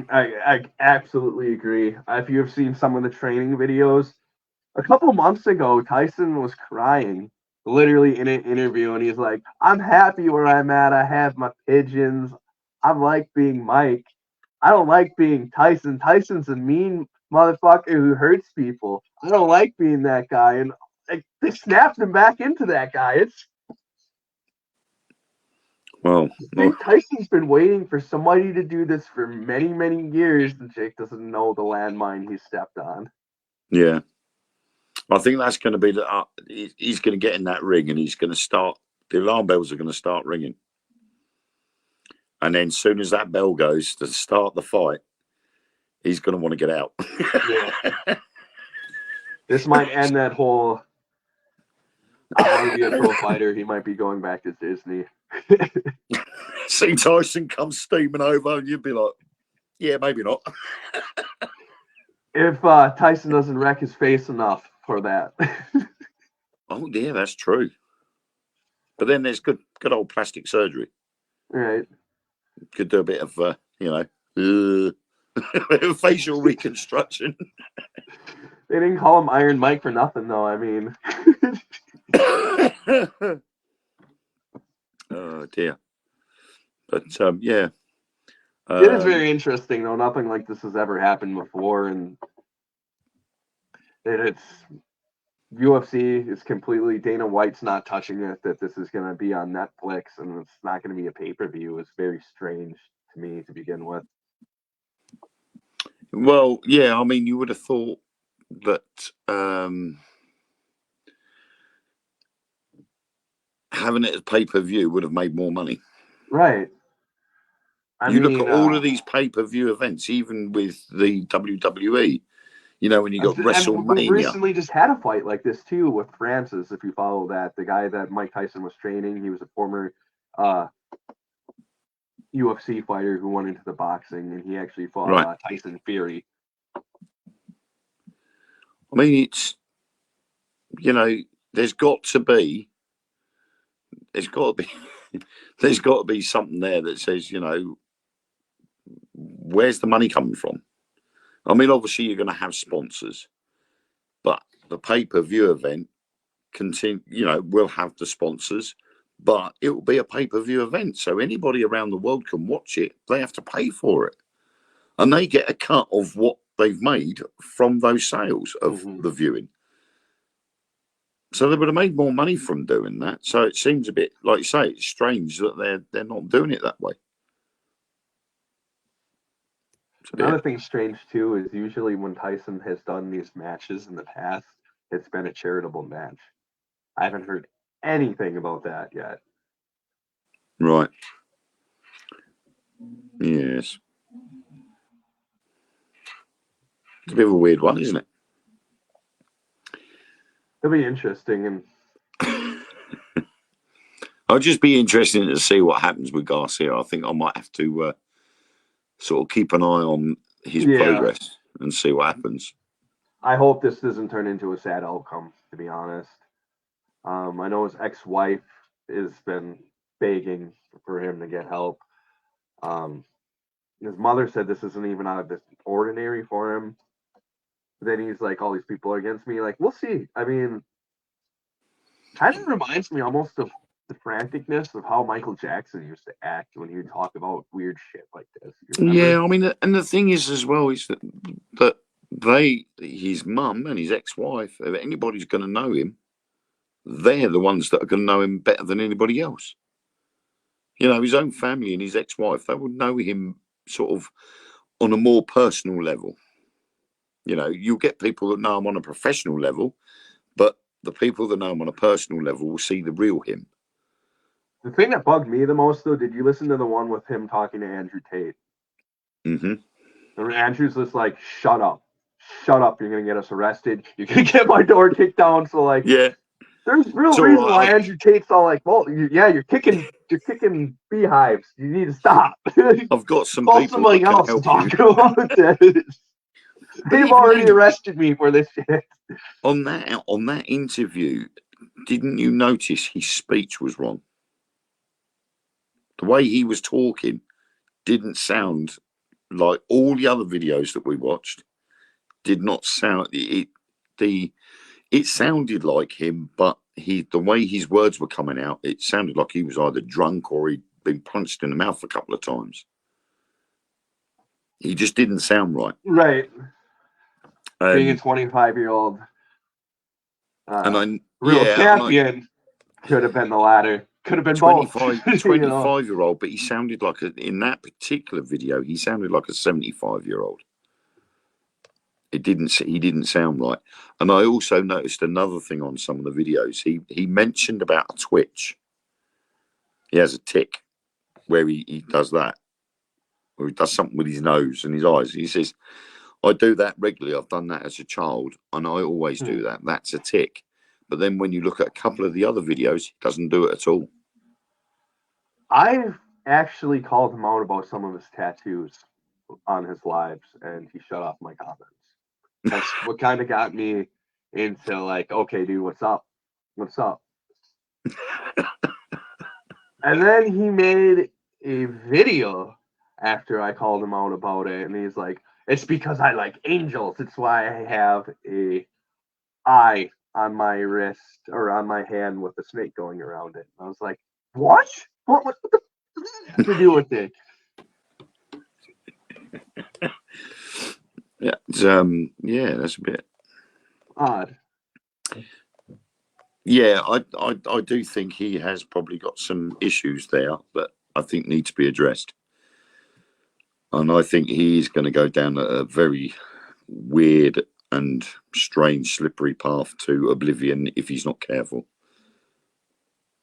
I absolutely agree. If you have seen some of the training videos, a couple months ago, Tyson was crying, literally in an interview, and he's like, "I'm happy where I'm at. I have my pigeons. I like being Mike. I don't like being Tyson. Tyson's a mean motherfucker who hurts people. I don't like being that guy." And they snapped him back into that guy. Well, I think Tyson's been waiting for somebody to do this for many, many years, and Jake doesn't know the landmine he stepped on. yeah. I think that's going to be he's going to get in that ring and he's going to start. The alarm bells are going to start ringing, and then as soon as that bell goes to start the fight, he's going to want to get out. Yeah. This might end that whole "I want to be a pro fighter." He might be going back to Disney. See Tyson come steaming over, and you'd be like, "Yeah, maybe not." If Tyson doesn't wreck his face enough for that. Oh, yeah, that's true. But then there's good old plastic surgery. Right. Could do a bit of, facial reconstruction. They didn't call him Iron Mike for nothing, though. I mean, oh dear. But yeah. it is very interesting, though. Nothing like this has ever happened before, and it's UFC is completely Dana White's not touching it. That this is going to be on Netflix and it's not going to be a pay-per-view. It's very strange to me to begin with. Well, yeah. I mean, you would have thought that having it as pay-per-view would have made more money. Right. You look at all of these pay-per-view events, even with the WWE. You know, when you got WrestleMania. We recently just had a fight like this too with Francis. If you follow that, the guy that Mike Tyson was training, he was a former UFC fighter who went into the boxing, and he actually fought Tyson Fury. I mean, it's, you know, there's got to be something there that says, you know, where's the money coming from? I mean, obviously you're going to have sponsors, but the pay-per-view event will have the sponsors, but it will be a pay-per-view event. So anybody around the world can watch it. They have to pay for it. And they get a cut of what they've made from those sales of the viewing. So they would have made more money from doing that. So it seems a bit, like you say, it's strange that they're not doing it that way. Another thing strange too is usually when Tyson has done these matches in the past, it's been a charitable match. I haven't heard anything about that yet. Right. Yes. It's a bit of a weird one, isn't it? It'll be interesting, and I'll just be interested to see what happens with Garcia. I think I might have to sort of keep an eye on his progress and see what happens. I hope this doesn't turn into a sad outcome, to be honest. I know his ex-wife has been begging for him to get help. His mother said this isn't even out of the ordinary for him. Then he's like, all these people are against me. Like, we'll see. I mean, kind of reminds me almost of the franticness of how Michael Jackson used to act when he would talk about weird shit like this. Yeah, I mean, and the thing is as well is that his mum and his ex-wife, if anybody's going to know him, they're the ones that are going to know him better than anybody else. You know, his own family and his ex-wife, they would know him sort of on a more personal level. You know, you'll get people that know him on a professional level, but the people that know him on a personal level will see the real him. The thing that bugged me the most, though, did you listen to the one with him talking to Andrew Tate? Mm-hmm. And Andrew's just like, shut up. Shut up. You're going to get us arrested. You're going to get my door kicked down. So, like, yeah. There's real reason why Andrew Tate's all like, well, you're kicking beehives. You need to stop. I've got some Call people somebody else to talk about this. They've already arrested me for this shit. On that interview, didn't you notice his speech was wrong? The way he was talking didn't sound like all the other videos that we watched. Did not sound it sounded like him, but the way his words were coming out, it sounded like he was either drunk or he'd been punched in the mouth a couple of times. He just didn't sound right. Right. Being a 25-year-old champion could have been the latter. Could have been 25-year-old, but he sounded like in that particular video, he sounded like a 75-year-old. He didn't sound right. And I also noticed another thing on some of the videos. He mentioned about a twitch. He has a tick where he does that. Or he does something with his nose and his eyes. He says, I do that regularly. I've done that as a child, and I always do that. That's a tick. But then when you look at a couple of the other videos, he doesn't do it at all. I've actually called him out about some of his tattoos on his lives, and he shut off my comments. That's what kind of got me into like, okay, dude, what's up? What's up? And then he made a video after I called him out about it, and he's like, it's because I like angels. It's why I have a eye on my wrist or on my hand with a snake going around it. I was like, what? What the does that have to do with it? Yeah, that's a bit odd. Yeah, I do think he has probably got some issues there that I think need to be addressed. And I think he is going to go down a very weird and strange, slippery path to oblivion if he's not careful.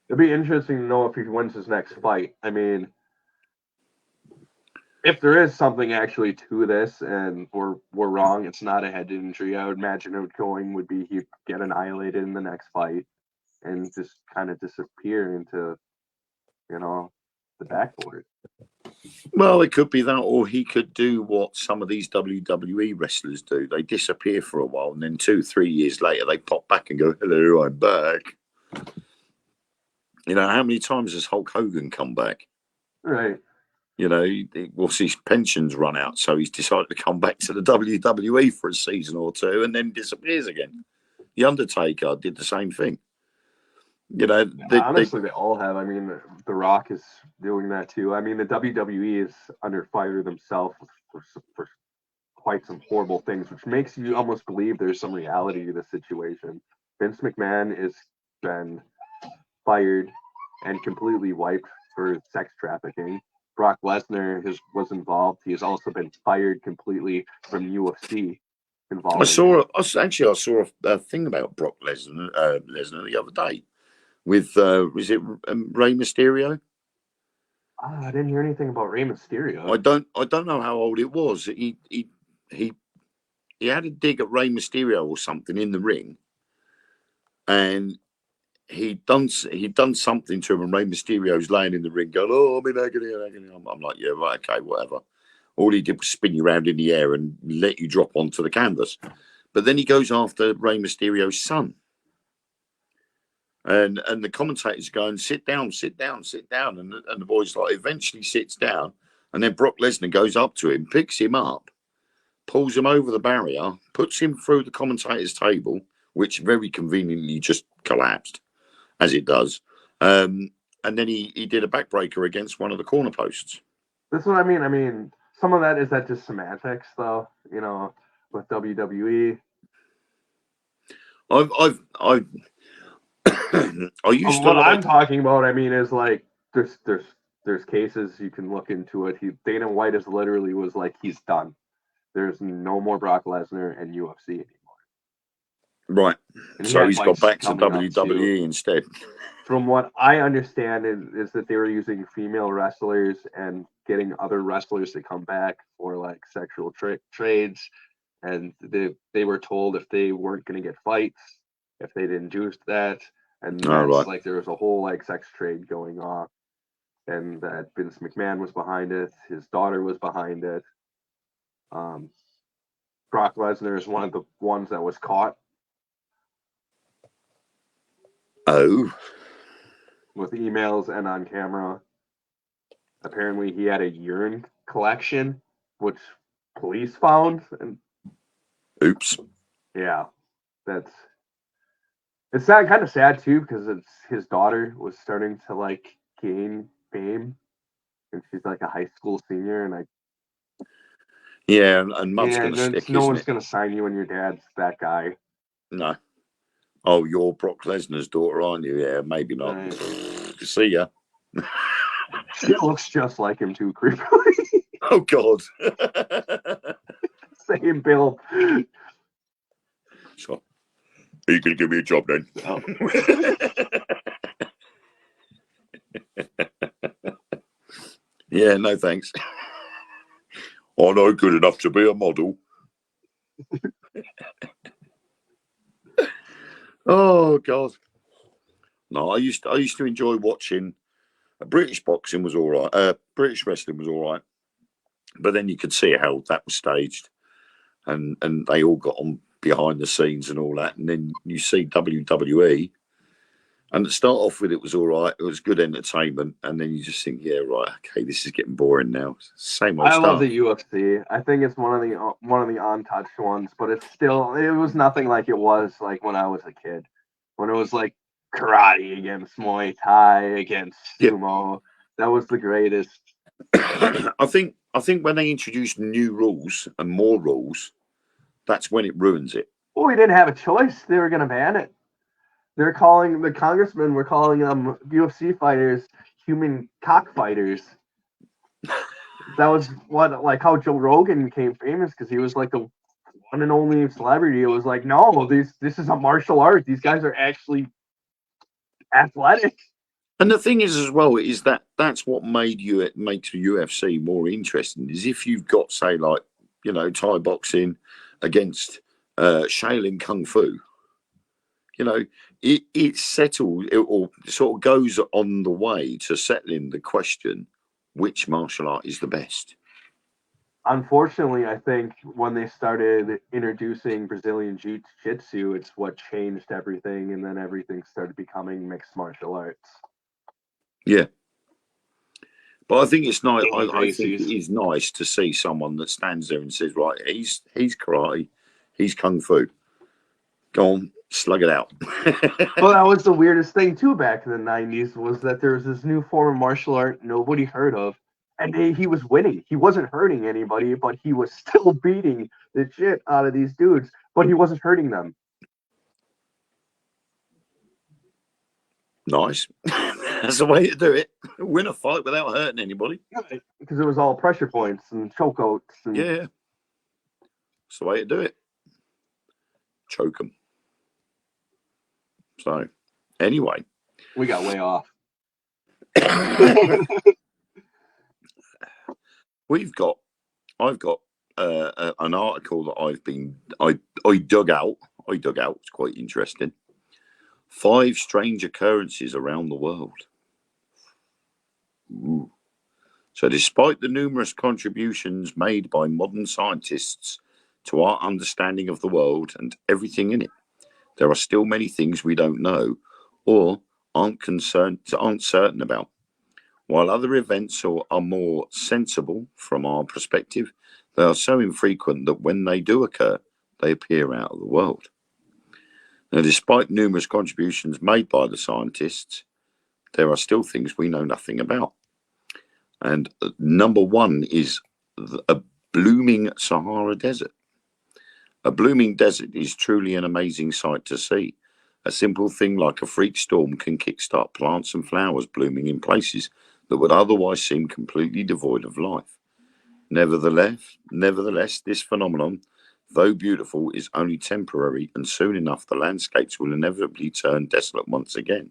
It'd be interesting to know if he wins his next fight. I mean, if there is something actually to this and we're wrong, it's not a head injury. I would imagine it going would be he'd get annihilated in the next fight and just kind of disappear into, you know, the backboard. Well, it could be that, or he could do what some of these WWE wrestlers do. They disappear for a while, and then 2-3 years later, they pop back and go, "Hello, I'm back." You know, how many times has Hulk Hogan come back? Right. You know, what's his pensions run out, so he's decided to come back to the WWE for a season or two, and then disappears again. The Undertaker did the same thing. You know, honestly, they all have. I mean, The Rock is doing that too. I mean, the WWE is under fire themselves for quite some horrible things, which makes you almost believe there's some reality to the situation. Vince McMahon is been fired and completely wiped for sex trafficking. Brock Lesnar was involved. He has also been fired completely from UFC. I saw a thing about Brock Lesnar the other day with was it Rey Mysterio? I didn't hear anything about Rey Mysterio. I don't know how old it was. He had a dig at Rey Mysterio or something in the ring, and he'd done something to him, and Rey Mysterio's laying in the ring going, "Oh, I'm in agony, agony." I'm like, "Yeah, right, okay, whatever." All he did was spin you around in the air and let you drop onto the canvas. But then he goes after Rey Mysterio's son. And the commentators going, "Sit down, sit down, sit down." And the boy's like, eventually sits down. And then Brock Lesnar goes up to him, picks him up, pulls him over the barrier, puts him through the commentator's table, which very conveniently just collapsed, as it does. And then he did a backbreaker against one of the corner posts. That's what I mean. I mean, some of that is that just semantics, though. You know, with WWE. I used to What like. I'm talking about, I mean, is like there's cases you can look into it. Dana White is literally was like he's done. There's no more Brock Lesnar and UFC anymore. Right. And So he's got fights back to coming up, too. WWE instead. From what I understand is that they were using female wrestlers and getting other wrestlers to come back for like sexual trades, and they were told if they weren't going to get fights, if they didn't do that, and that's right. like there was a whole like sex trade going on, and that Vince McMahon was behind it, his daughter was behind it. Brock Lesnar is one of the ones that was caught. Oh. With emails and on camera. Apparently, he had a urine collection, which police found. And oops. Yeah, it's that kind of sad too, because it's his daughter was starting to like gain fame, and she's like a high school senior, and and mum's gonna stick. No one's gonna sign you when your dad's that guy. No. Oh, you're Brock Lesnar's daughter, aren't you? Yeah, maybe not. Right. See ya. She looks just like him too, creepily. Oh God. Same build. So, are you gonna give me a job then? Oh. Yeah, no thanks. I'm not good enough to be a model. Oh God. No, I used to enjoy watching. British boxing was all right. British wrestling was all right, but then you could see how that was staged, and they all got on behind the scenes and all that. And then you see WWE, and to start off with, it was all right. It was good entertainment, and then you just think, yeah, right, okay, this is getting boring now. Same old stuff. I love the UFC. I think it's one of the untouched ones, but it was nothing like it was like when I was a kid, when it was like karate against Muay Thai against sumo. That was the greatest. I think when they introduced new rules and more rules, that's when it ruins it. Well, we didn't have a choice. They were going to ban it. They're calling the congressmen were calling them UFC fighters human cockfighters. That was like how Joe Rogan became famous, because he was like the one and only celebrity. It was like, no, this is a martial art. These guys are actually athletic. And the thing is, as well, is that that's what makes the UFC more interesting. Is if you've got, say, like, you know, Thai boxing against Shaolin Kung Fu, you know, it's settled, or sort of goes on the way to settling the question, which martial art is the best. Unfortunately, I think when they started introducing Brazilian Jiu-Jitsu, it's what changed everything, and then everything started becoming mixed martial arts. Yeah. But I think it's nice. Daily I think it Gracie's. is nice to see someone that stands there and says, right, he's karate, he's kung fu. Go on, slug it out. Well, that was the weirdest thing too back in the 90s, was that there was this new form of martial art nobody heard of, and he was winning. He wasn't hurting anybody, but he was still beating the shit out of these dudes, but he wasn't hurting them. Nice. That's the way to do it. Win a fight without hurting anybody. Because it was all pressure points and chokeouts. And Yeah. That's the way to do it. Choke them. So, anyway. We got way off. I've got an article that I dug out. It's quite interesting. 5 strange occurrences around the world. Ooh. So, despite the numerous contributions made by modern scientists to our understanding of the world and everything in it, there are still many things we don't know or aren't certain about. While other events are more sensible from our perspective, they are so infrequent that when they do occur, they appear out of the world. Now, despite numerous contributions made by the scientists, there are still things we know nothing about. And number one is a blooming Sahara Desert. A blooming desert is truly an amazing sight to see. A simple thing like a freak storm can kickstart plants and flowers blooming in places that would otherwise seem completely devoid of life. Nevertheless, this phenomenon, though beautiful, is only temporary, and soon enough the landscapes will inevitably turn desolate once again.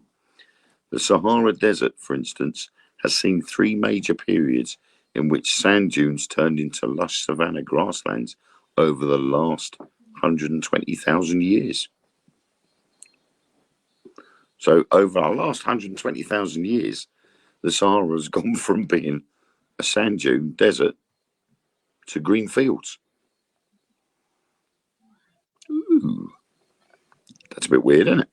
The Sahara Desert, for instance, has seen 3 major periods in which sand dunes turned into lush savanna grasslands over the last 120,000 years. So over our last 120,000 years, the Sahara has gone from being a sand dune desert to green fields. Ooh, that's a bit weird, isn't it?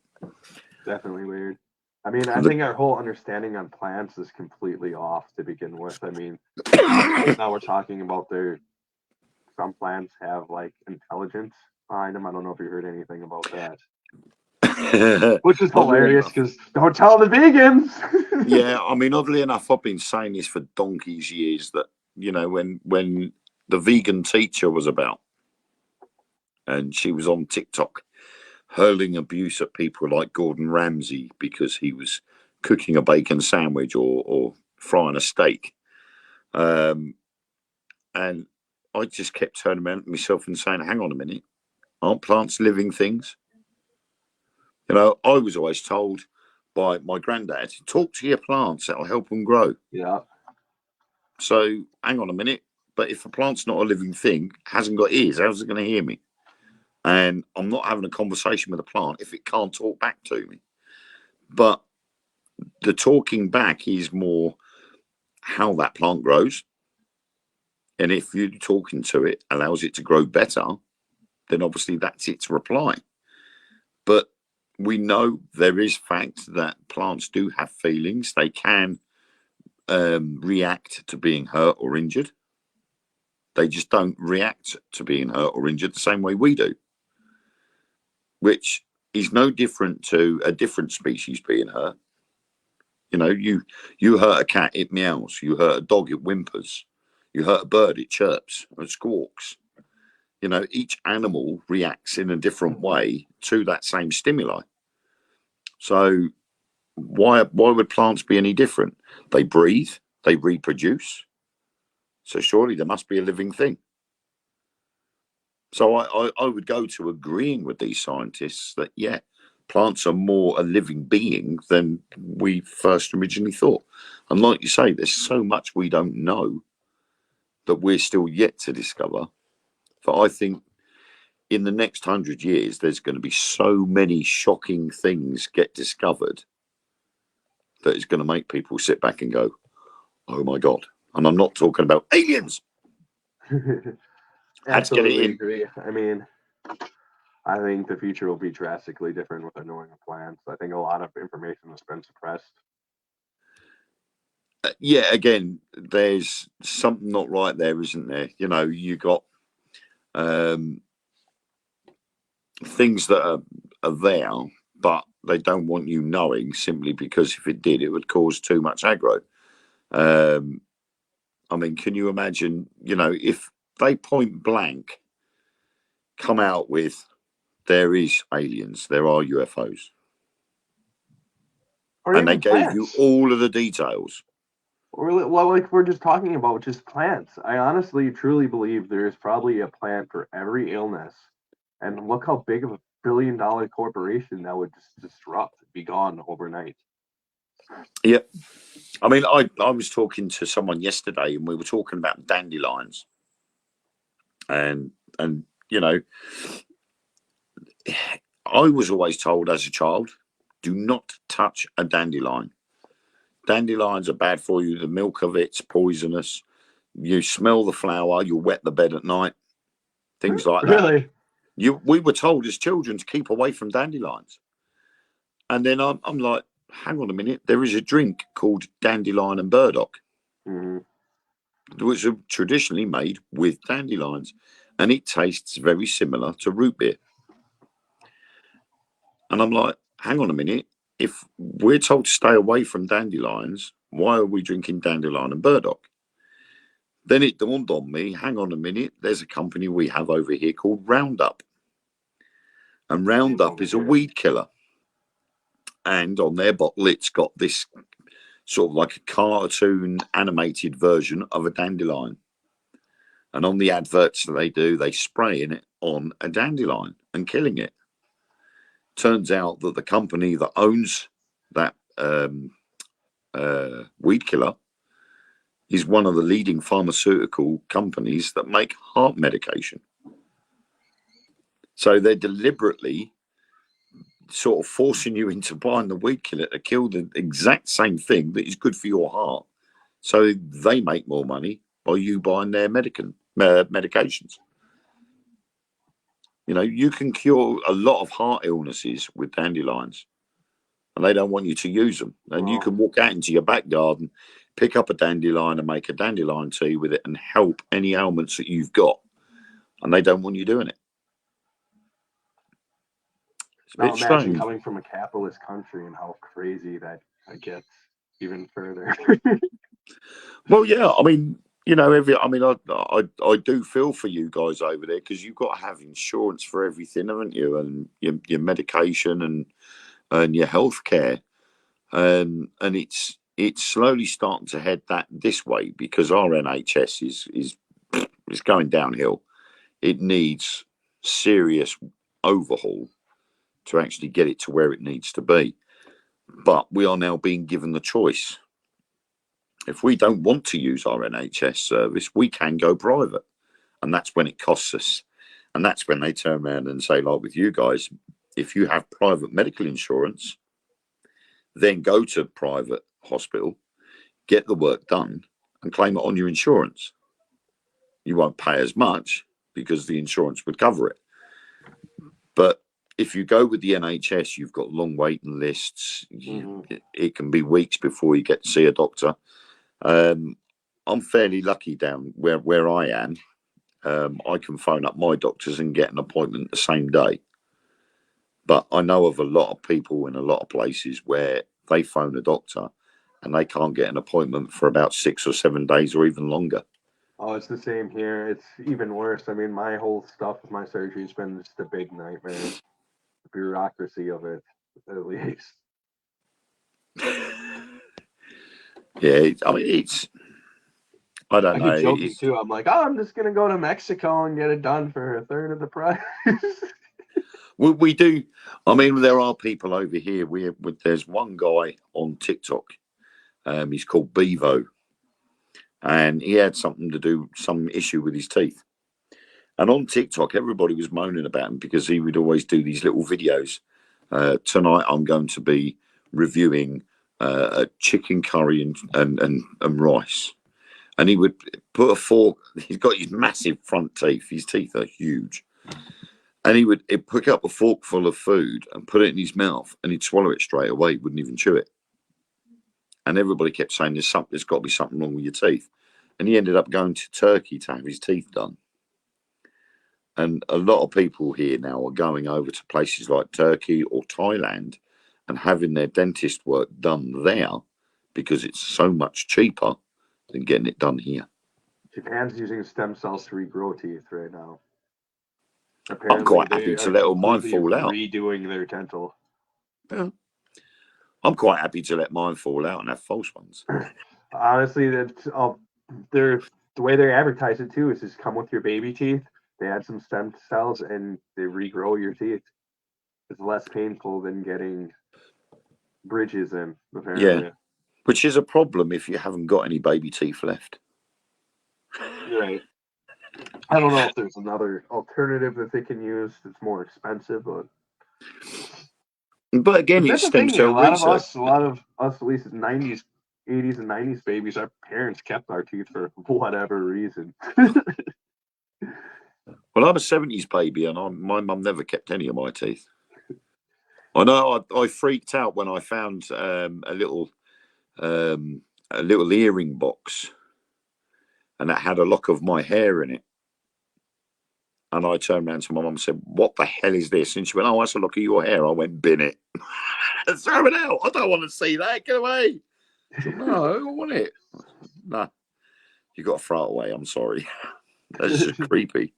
Definitely weird. I mean, I think our whole understanding on plants is completely off to begin with. I mean, now we're talking about some plants have like intelligence behind them. I don't know if you heard anything about that. Which is hilarious because don't tell the vegans. Yeah, I mean, oddly enough, I've been saying this for donkey's years that, you know, when the vegan teacher was about and she was on TikTok hurling abuse at people like Gordon Ramsay because he was cooking a bacon sandwich or frying a steak. And I just kept turning around to myself and saying, hang on a minute, aren't plants living things? You know, I was always told by my granddad, talk to your plants, that'll help them grow. Yeah. So hang on a minute, but if a plant's not a living thing, hasn't got ears, how's it going to hear me? And I'm not having a conversation with a plant if it can't talk back to me. But the talking back is more how that plant grows. And if you talking to it allows it to grow better, then obviously that's its reply. But we know there is fact that plants do have feelings. They can react to being hurt or injured. They just don't react to being hurt or injured the same way we do, which is no different to a different species being hurt. You know, you hurt a cat, it meows. You hurt a dog, it whimpers. You hurt a bird, it chirps and squawks. You know, each animal reacts in a different way to that same stimuli. So why would plants be any different? They breathe, they reproduce. So surely there must be a living thing. So I would go to agreeing with these scientists that, yeah, plants are more a living being than we first originally thought. And like you say, there's so much we don't know that we're still yet to discover. But I think in the next 100 years, there's going to be so many shocking things get discovered that it's going to make people sit back and go, oh my God. And I'm not talking about aliens. Absolutely agree. I mean, I think the future will be drastically different with the knowing of plants. I think a lot of information has been suppressed. Yeah, again, there's something not right there, isn't there? You know, you got things that are there, but they don't want you knowing simply because if it did, it would cause too much aggro. I mean, can you imagine, you know, if they point blank come out with there is aliens, there are UFOs, or and they even gave you plants. all of the details. Or, well, like we're just talking about just plants. I honestly, truly believe there is probably a plant for every illness. And look how big of a billion-dollar corporation that would just disrupt, be gone overnight. Yeah. I mean, I was talking to someone yesterday and we were talking about dandelions. And you know, I was always told as a child, do not touch a dandelion. Dandelions are bad for you. The milk of it's poisonous. You smell the flower, you'll wet the bed at night. Things like that. Really? We were told as children to keep away from dandelions. And then I'm like, hang on a minute, there is a drink called dandelion and burdock, which are traditionally made with dandelions, and it tastes very similar to root beer. And I'm like, hang on a minute, if we're told to stay away from dandelions, why are we drinking dandelion and burdock? Then it dawned on me, hang on a minute, there's a company we have over here called Roundup. And Roundup is a weed killer. And on their bottle, it's got this sort of like a cartoon animated version of a dandelion. And on the adverts that they do, they spray in it on a dandelion and killing it. Turns out that the company that owns that weed killer is one of the leading pharmaceutical companies that make heart medication. So they're deliberately sort of forcing you into buying the weed killer to kill the exact same thing that is good for your heart. So they make more money by you buying their medications. You know, you can cure a lot of heart illnesses with dandelions, and they don't want you to use them. And you can walk out into your back garden, pick up a dandelion and make a dandelion tea with it and help any ailments that you've got. And they don't want you doing it. It's a now bit imagine strange. coming from a capitalist country and how crazy that gets even further. Well, yeah, I mean, you know, I do feel for you guys over there because you've got to have insurance for everything, haven't you? And your medication and your health care. And it's slowly starting to head this way because our NHS is going downhill. It needs serious overhaul to actually get it to where it needs to be. But we are now being given the choice. If we don't want to use our NHS service, we can go private. And that's when it costs us. And that's when they turn around and say, like with you guys, if you have private medical insurance, then go to private hospital, get the work done, and claim it on your insurance. You won't pay as much because the insurance would cover it. But if you go with the NHS, you've got long waiting lists. It can be weeks before you get to see a doctor. I'm fairly lucky down where I am. I can phone up my doctors and get an appointment the same day. But I know of a lot of people in a lot of places where they phone a doctor and they can't get an appointment for about 6 or 7 days or even longer. Oh, it's the same here. It's even worse. I mean, my whole stuff with my surgery has been just a big nightmare. The bureaucracy of it, at least. Yeah, I mean, I don't know. I keep joking too. I'm like, oh, I'm just gonna go to Mexico and get it done for a third of the price. We do. I mean, there are people over here. There's one guy on TikTok. He's called Bevo, and he had some issue with his teeth. And on TikTok, everybody was moaning about him because he would always do these little videos. Tonight, I'm going to be reviewing a chicken curry and rice. And he would put a fork. He's got his massive front teeth. His teeth are huge. And he'd pick up a fork full of food and put it in his mouth, and he'd swallow it straight away. He wouldn't even chew it. And everybody kept saying, there's got to be something wrong with your teeth. And he ended up going to Turkey to have his teeth done. And a lot of people here now are going over to places like Turkey or Thailand and having their dentist work done there because it's so much cheaper than getting it done here. Japan's using stem cells to regrow teeth right now. Apparently, I'm quite happy to let all mine fall out. Redoing their dental. Yeah. I'm quite happy to let mine fall out and have false ones. Honestly, the way they advertise it too is just come with your baby teeth. They add some stem cells and they regrow your teeth. It's less painful than getting bridges in, apparently. Yeah, which is a problem if you haven't got any baby teeth left. Right. I don't know if there's another alternative that they can use that's more expensive, but again, it's stem cell research. A lot of us, at least in 80s and 90s babies, our parents kept our teeth for whatever reason. Well, I'm a 70s baby, and my mum never kept any of my teeth. I know I freaked out when I found a little earring box, and it had a lock of my hair in it. And I turned around to my mum and said, "What the hell is this?" And she went, "Oh, that's a lock of your hair." I went, "Bin it." Throw it out. I don't want to see that. Get away. Said, no, I don't want it. No, you got to throw it away. I'm sorry. That's just creepy.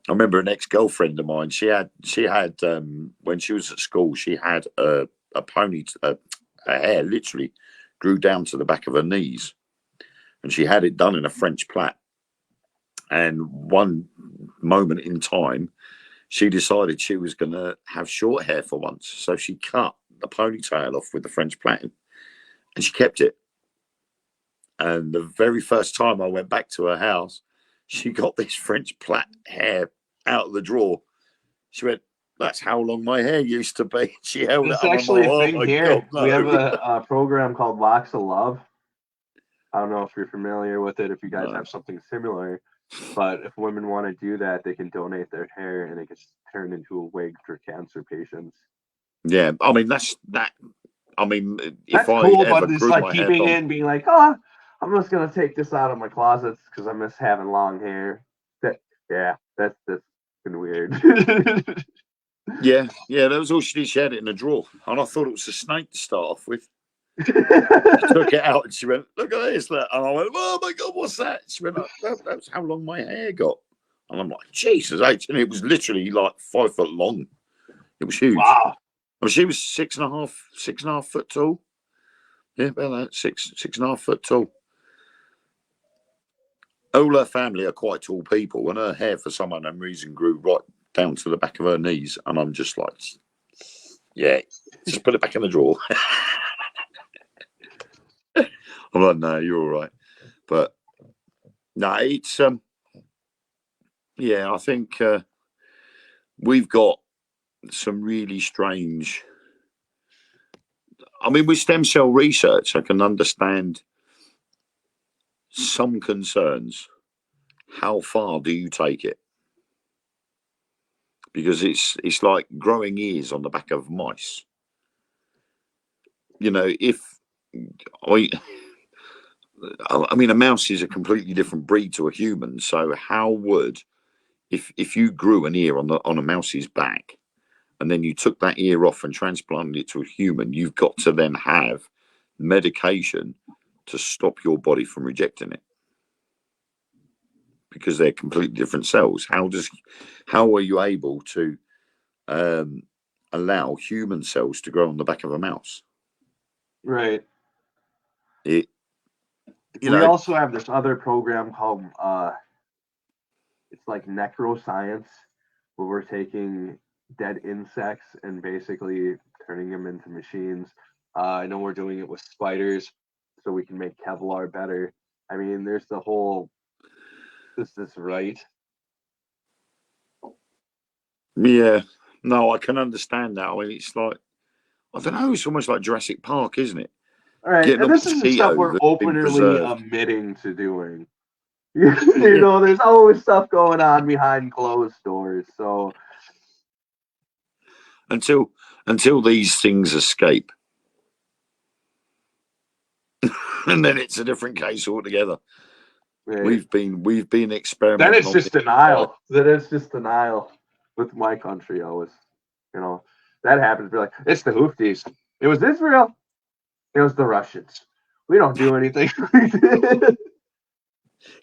I remember an ex-girlfriend of mine. She had when she was at school, she had a pony. Her hair literally grew down to the back of her knees, and she had it done in a French plait. And one moment in time, she decided she was going to have short hair for once. So she cut the ponytail off with the French plait, and she kept it. And the very first time I went back to her house, she got this French plait hair out of the drawer. She went, "That's how long my hair used to be." She held It's it up. Actually, a thing here. God, no. We have a program called Locks of Love. I don't know if you're familiar with it, if you guys have something similar. But if women want to do that, they can donate their hair and it gets turned into a wig for cancer patients. Yeah, I mean, that's that. I mean, that's cool, but it's like keeping it and being like, "Oh, I'm just gonna take this out of my closets because I miss having long hair." That's been weird. yeah, that was all she did. She had it in a drawer, and I thought it was a snake to start off with. She took it out and she went, "Look at this!" And I went, "Oh my God, what's that?" She went, "That's how long my hair got." And I'm like, "Jesus H!" And it was literally like 5 foot long. It was huge. Wow. I mean, she was 6.5 foot tall. Yeah, about that, 6.5 foot tall. All her family are quite tall people, and her hair, for some unknown reason, grew right down to the back of her knees. And I'm just like, "Yeah, just put it back in the drawer." I'm like, "No, you're all right." But no, it's yeah, I think we've got some really strange. I mean, with stem cell research, I can understand some concerns. How far do you take it? Because it's like growing ears on the back of mice. You know, I mean, a mouse is a completely different breed to a human. So how would, if you grew an ear on a mouse's back, and then you took that ear off and transplanted it to a human, you've got to then have medication to stop your body from rejecting it, because they're completely different cells. How are you able to allow human cells to grow on the back of a mouse? Right. We also have this other program called it's like necroscience, where we're taking dead insects and basically turning them into machines. I know we're doing it with spiders, so we can make Kevlar better. I mean, there's the whole. Is this right? Yeah. No, I can understand that. I mean, it's like, I don't know, it's almost like Jurassic Park, isn't it? All right, Getting and a this is the stuff mosquito we're that's been openly preserved. admitting to doing. You know, there's always stuff going on behind closed doors. So Until these things escape. And then it's a different case altogether. right. We've been Then experimenting it's on just this. denial. Then it's just denial with my country always. You know, that happens. Be like, it's the Houthis. It was Israel. It was the Russians. We don't do anything.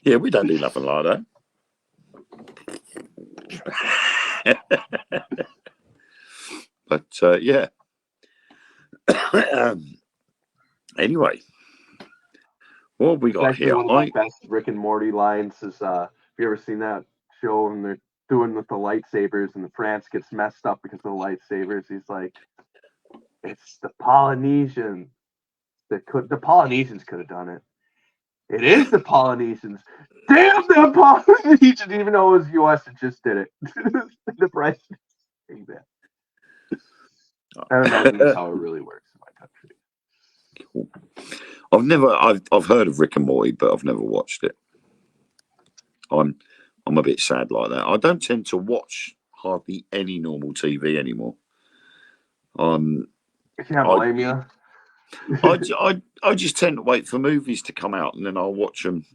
Yeah, we don't do nothing like that. But yeah. Anyway, what have we It's got actually here? one of my best Rick and Morty lines. Is have you ever seen that show and they're doing with the lightsabers and France gets messed up because of the lightsabers? He's like, it's the Polynesians that could. The Polynesians could have done it. It is the Polynesians. Damn the Polynesians! Even though it was U.S., it just did it. The president saying that. I don't know if that's how it really works in my country. I've heard of Rick and Morty, but I've never watched it. I'm a bit sad like that. I don't tend to watch hardly any normal TV anymore. I can't blame you. I just tend to wait for movies to come out and then I'll watch them.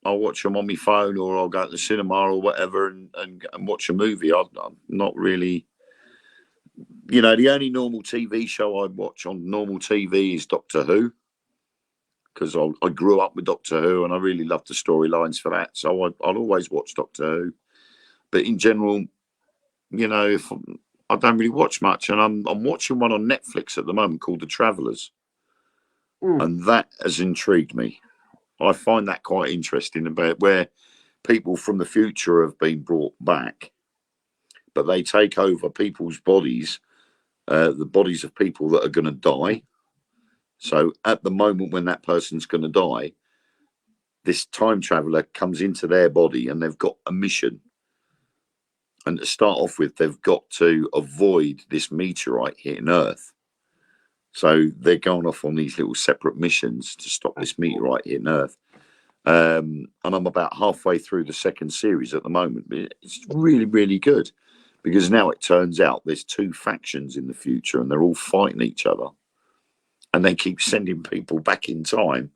I'll watch them on my phone or I'll go to the cinema or whatever and watch a movie. I'm not really, you know, the only normal TV show I watch on normal TV is Doctor Who, because I grew up with Doctor Who and I really love the storylines for that. So I'll always watch Doctor Who. But in general, you know, if I don't really watch much, and I'm watching one on Netflix at the moment called The Travellers, and that has intrigued me. I find that quite interesting, about where people from the future have been brought back, but they take over people's bodies, the bodies of people that are going to die. So at the moment when that person's going to die, this time traveler comes into their body and they've got a mission. And to start off with, they've got to avoid this meteorite hitting Earth. So they're going off on these little separate missions to stop this meteorite hitting Earth. And I'm about halfway through the second series at the moment. It's really, really good, because now it turns out there's two factions in the future and they're all fighting each other. And they keep sending people back in time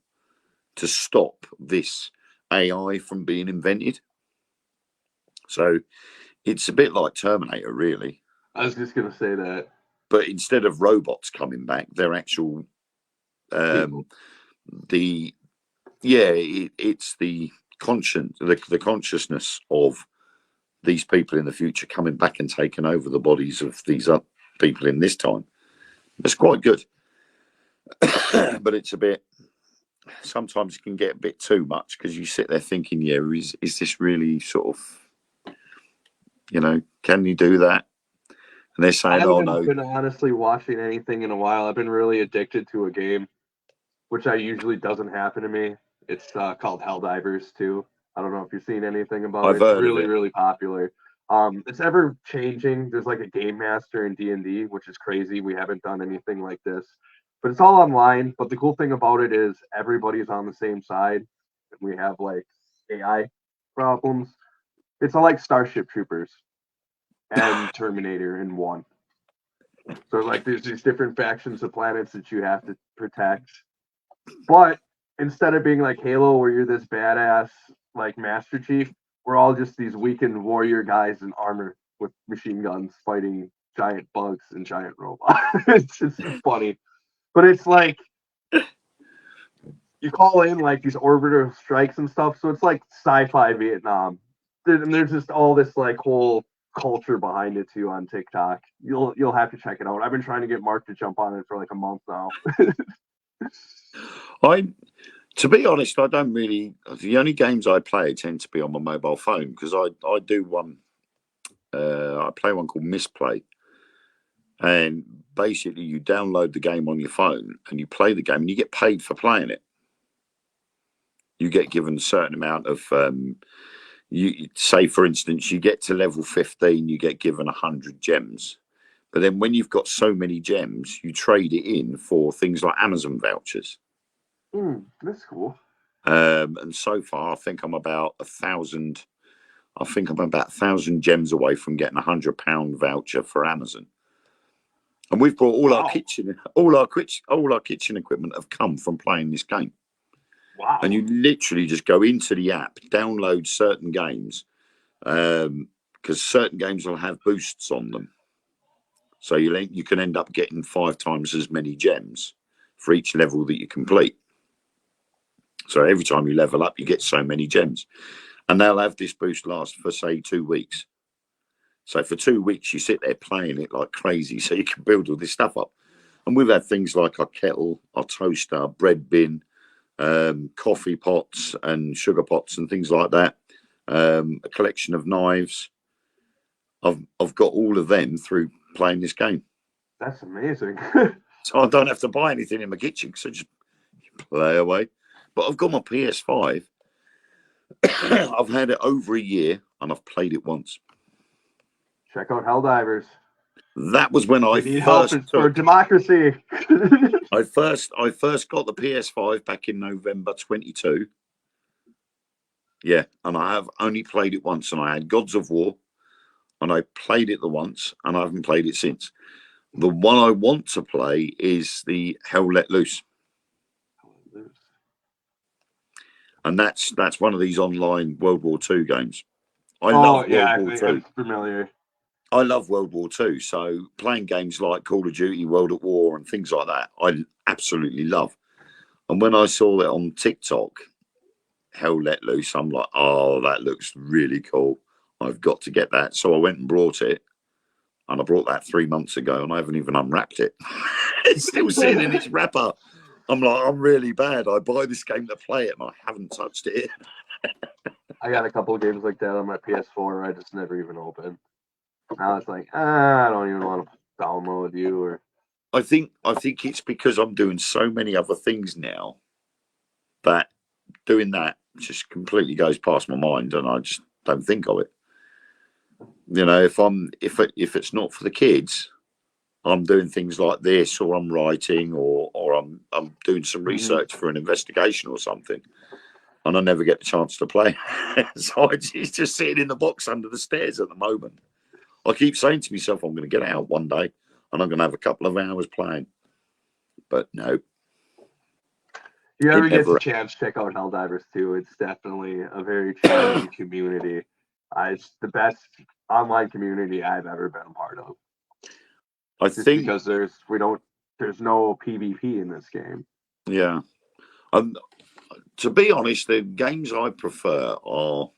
to stop this AI from being invented. So it's a bit like Terminator, really. I was just going to say that. But instead of robots coming back, they're actual, it's the consciousness of these people in the future coming back and taking over the bodies of these people in this time. It's quite good. But it's a bit, sometimes it can get a bit too much, because you sit there thinking, yeah, is this really sort of, you know, can you do that? And they're saying, oh no. I haven't been honestly watching anything in a while. I've been really addicted to a game, which I usually doesn't happen to me. It's called Helldivers 2. I don't know if you've seen anything about it. It's really, really popular. It's ever changing. There's like a game master in D&D, which is crazy. We haven't done anything like this, but it's all online. But the cool thing about it is everybody's on the same side. We have like AI problems. It's like Starship Troopers and Terminator in one. So like there's these different factions of planets that you have to protect. But instead of being like Halo, where you're this badass like Master Chief, we're all just these weakened warrior guys in armor with machine guns fighting giant bugs and giant robots. It's just funny. But it's like you call in like these orbital strikes and stuff, so it's like sci-fi Vietnam. And there's just all this like whole culture behind it too on TikTok. You'll have to check it out. I've been trying to get Mark to jump on it for like a month now. To be honest, I don't really. The only games I play tend to be on my mobile phone, because I do one. I play one called Misplay. And basically, you download the game on your phone and you play the game and you get paid for playing it. You get given a certain amount of, you say, for instance, you get to level 15, you get given 100 gems. But then when you've got so many gems, you trade it in for things like Amazon vouchers. That's cool. And so far, I think I'm about 1,000. I think I'm about 1,000 gems away from getting £100 voucher for Amazon. And we've brought all our kitchen equipment have come from playing this game. Wow! And you literally just go into the app, download certain games, because certain games will have boosts on them. So you can end up getting 5 times as many gems for each level that you complete. So every time you level up, you get so many gems. And they'll have this boost last for, say, 2 weeks. So for 2 weeks, you sit there playing it like crazy so you can build all this stuff up. And we've had things like our kettle, our toaster, our bread bin, coffee pots and sugar pots and things like that. A collection of knives. I've got all of them through playing this game. That's amazing. So I don't have to buy anything in my kitchen because I just play away. But I've got my PS5. I've had it over a year and I've played it once. Check out Helldivers. That was when I first for democracy. I first got the PS5 back in November 22. Yeah, and I have only played it once, and I had Gods of War, and I played it the once, and I haven't played it since. The one I want to play is the Hell Let Loose. And that's one of these online World War II games. I love World War II. I'm familiar. I love World War II, so playing games like Call of Duty, World at War, and things like that, I absolutely love. And when I saw it on TikTok, Hell Let Loose, I'm like, oh, that looks really cool. I've got to get that. So I went and brought it, and I brought that 3 months ago, and I haven't even unwrapped it. It's still sitting in its wrapper. I'm like, I'm really bad. I buy this game to play it, and I haven't touched it. I got a couple of games like that on my PS4 I just never even opened. Now it's like, I don't even want to download you. Or I think it's because I'm doing so many other things now that doing that just completely goes past my mind, and I just don't think of it. You know, if it's not for the kids, I'm doing things like this, or I'm writing, or I'm doing some research for an investigation or something, and I never get the chance to play. So it's just sitting in the box under the stairs at the moment. I keep saying to myself, I'm going to get out one day and I'm going to have a couple of hours playing. But no. If you ever get the chance, check out Helldivers too. It's definitely a very charming community. It's the best online community I've ever been a part of. I think because there's no PvP in this game. Yeah. To be honest, the games I prefer are,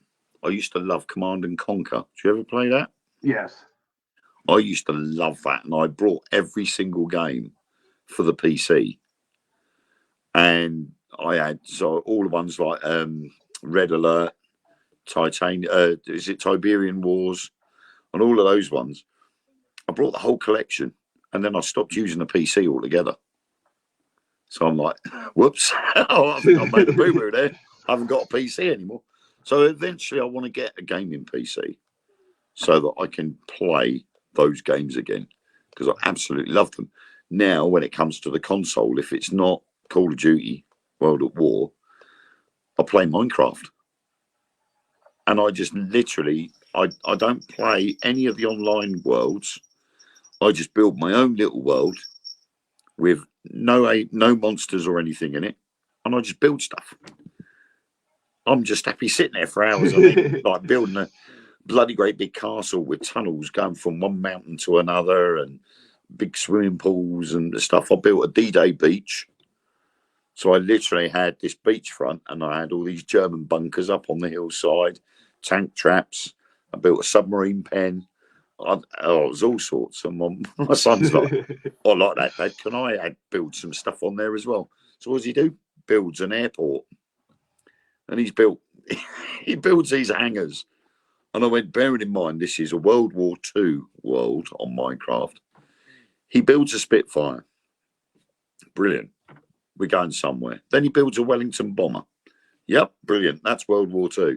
I used to love Command and Conquer. Did you ever play that? Yes. I used to love that, and I brought every single game for the PC. And I had all the ones like Red Alert, is it Tiberian Wars, and all of those ones. I brought the whole collection, and then I stopped using the PC altogether. So I'm like, whoops, I think I've made a boo-boo there. I haven't got a PC anymore. So eventually I want to get a gaming PC so that I can play those games again, because I absolutely love them. Now, when it comes to the console, if it's not Call of Duty, World at War, I play Minecraft. And I just literally, I don't play any of the online worlds. I just build my own little world with no monsters or anything in it, and I just build stuff. I'm just happy sitting there for hours. I mean, like building a bloody great big castle with tunnels going from one mountain to another, and big swimming pools and stuff. I built a D-Day beach. So I literally had this beachfront, and I had all these German bunkers up on the hillside, tank traps. I built a submarine pen. It was all sorts. And my son's like, I like that, Dad. Can I build some stuff on there as well? So what does he do? Builds an airport. And he builds these hangars And I went, bearing in mind, this is a World War II world on Minecraft. He builds a Spitfire. Brilliant. We're going somewhere. Then he builds a Wellington bomber. Yep, brilliant. That's World War II.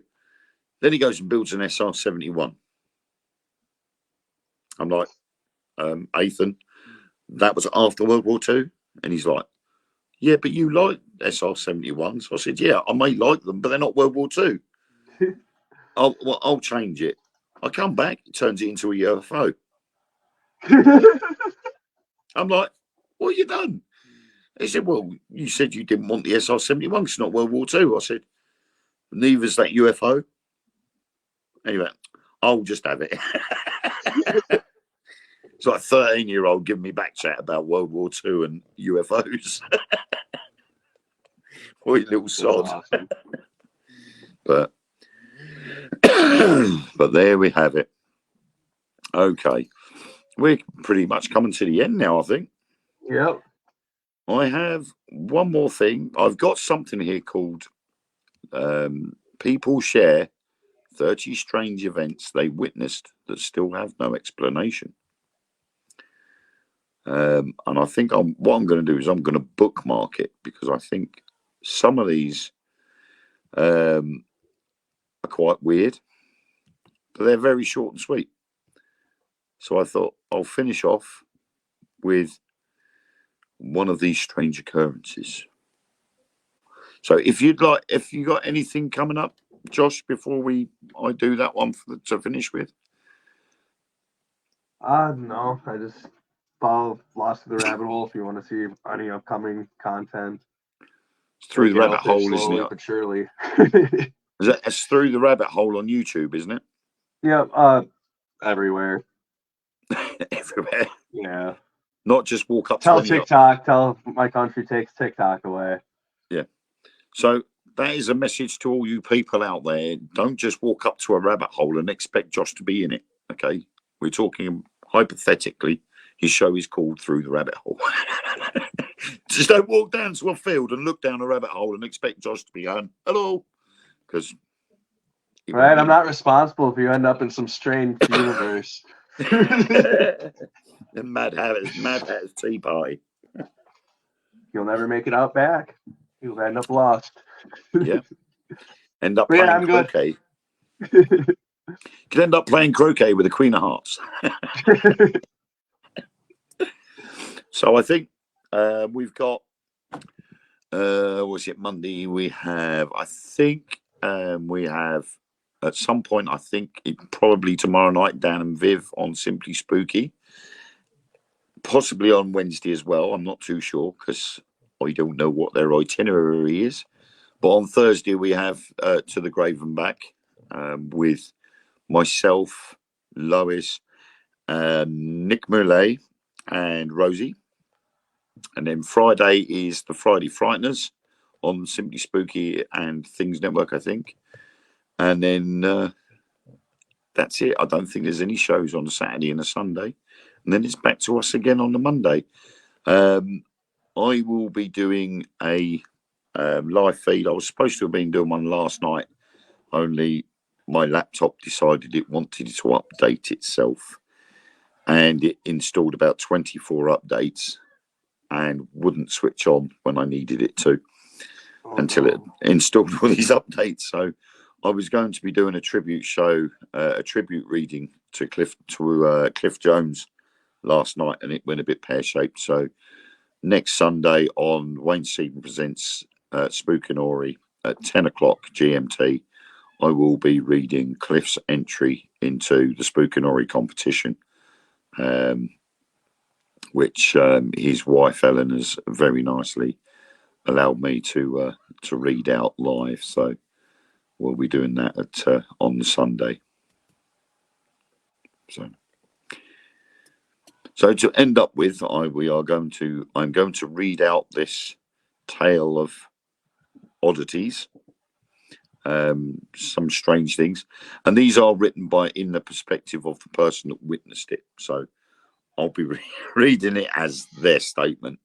Then he goes and builds an SR-71. I'm like, Ethan, that was after World War II? And he's like, yeah, but you like SR-71s. I said, yeah, I may like them, but they're not World War II. I'll change it. I come back, it turns it into a UFO. I'm like, what have you done? He said, well, you said you didn't want the SR-71. It's not World War II. I said, neither's that UFO. Anyway, I'll just have it. It's like a 13-year-old giving me back chat about World War II and UFOs. What a little sod. Awesome. But there we have it. Okay. We're pretty much coming to the end now, I think. Yep. I have one more thing. I've got something here called People Share 30 Strange Events They Witnessed That Still Have No Explanation. And I think what I'm going to do is I'm going to bookmark it, because I think some of these are quite weird, but they're very short and sweet. So I thought I'll finish off with one of these strange occurrences. So if you got anything coming up, Josh, before I do that one to finish with. No, I just follow Lost in the Rabbit Hole if you want to see any upcoming content. It's Through the Rabbit Hole, isn't it? But surely. It's Through the Rabbit Hole on YouTube, isn't it? Yep. Everywhere. Everywhere. Yeah. Not just walk up. Tell TikTok. Tell My Country Takes TikTok away. Yeah. So that is a message to all you people out there. Don't just walk up to a rabbit hole and expect Josh to be in it. Okay. We're talking hypothetically. His show is called Through the Rabbit Hole. Just don't walk down to a field and look down a rabbit hole and expect Josh to be on. Hello. Because. Right. I'm not responsible if you end up in some strange universe. The Mad Hatter's Tea Party. You'll never make it out back. You'll end up lost. Yeah. End up playing croquet. Could end up playing croquet with the Queen of Hearts. So I think we've got what's it, Monday? We have at some point, I think probably tomorrow night, Dan and Viv on Simply Spooky. Possibly on Wednesday as well. I'm not too sure, because I don't know what their itinerary is. But on Thursday we have To the Grave and Back with myself, Lois, Nick Moulet, and Rosie. And then Friday is the Friday Frighteners on Simply Spooky and Things Network, I think. And then that's it. I don't think there's any shows on a Saturday and a Sunday. And then it's back to us again on the Monday. I will be doing a live feed. I was supposed to have been doing one last night, only my laptop decided it wanted to update itself. And it installed about 24 updates and wouldn't switch on when I needed it to until it installed all these updates. So I was going to be doing a tribute show, a tribute reading to Cliff Jones last night, and it went a bit pear-shaped. So next Sunday on Wayne Seaton Presents Spookinori at 10 o'clock GMT, I will be reading Cliff's entry into the Spookinori competition, which his wife Ellen has very nicely allowed me to read out live. So we'll be doing that on the Sunday. So to end up with, I'm going to read out this tale of oddities, some strange things, and these are written in the perspective of the person that witnessed it. So I'll be reading it as their statement.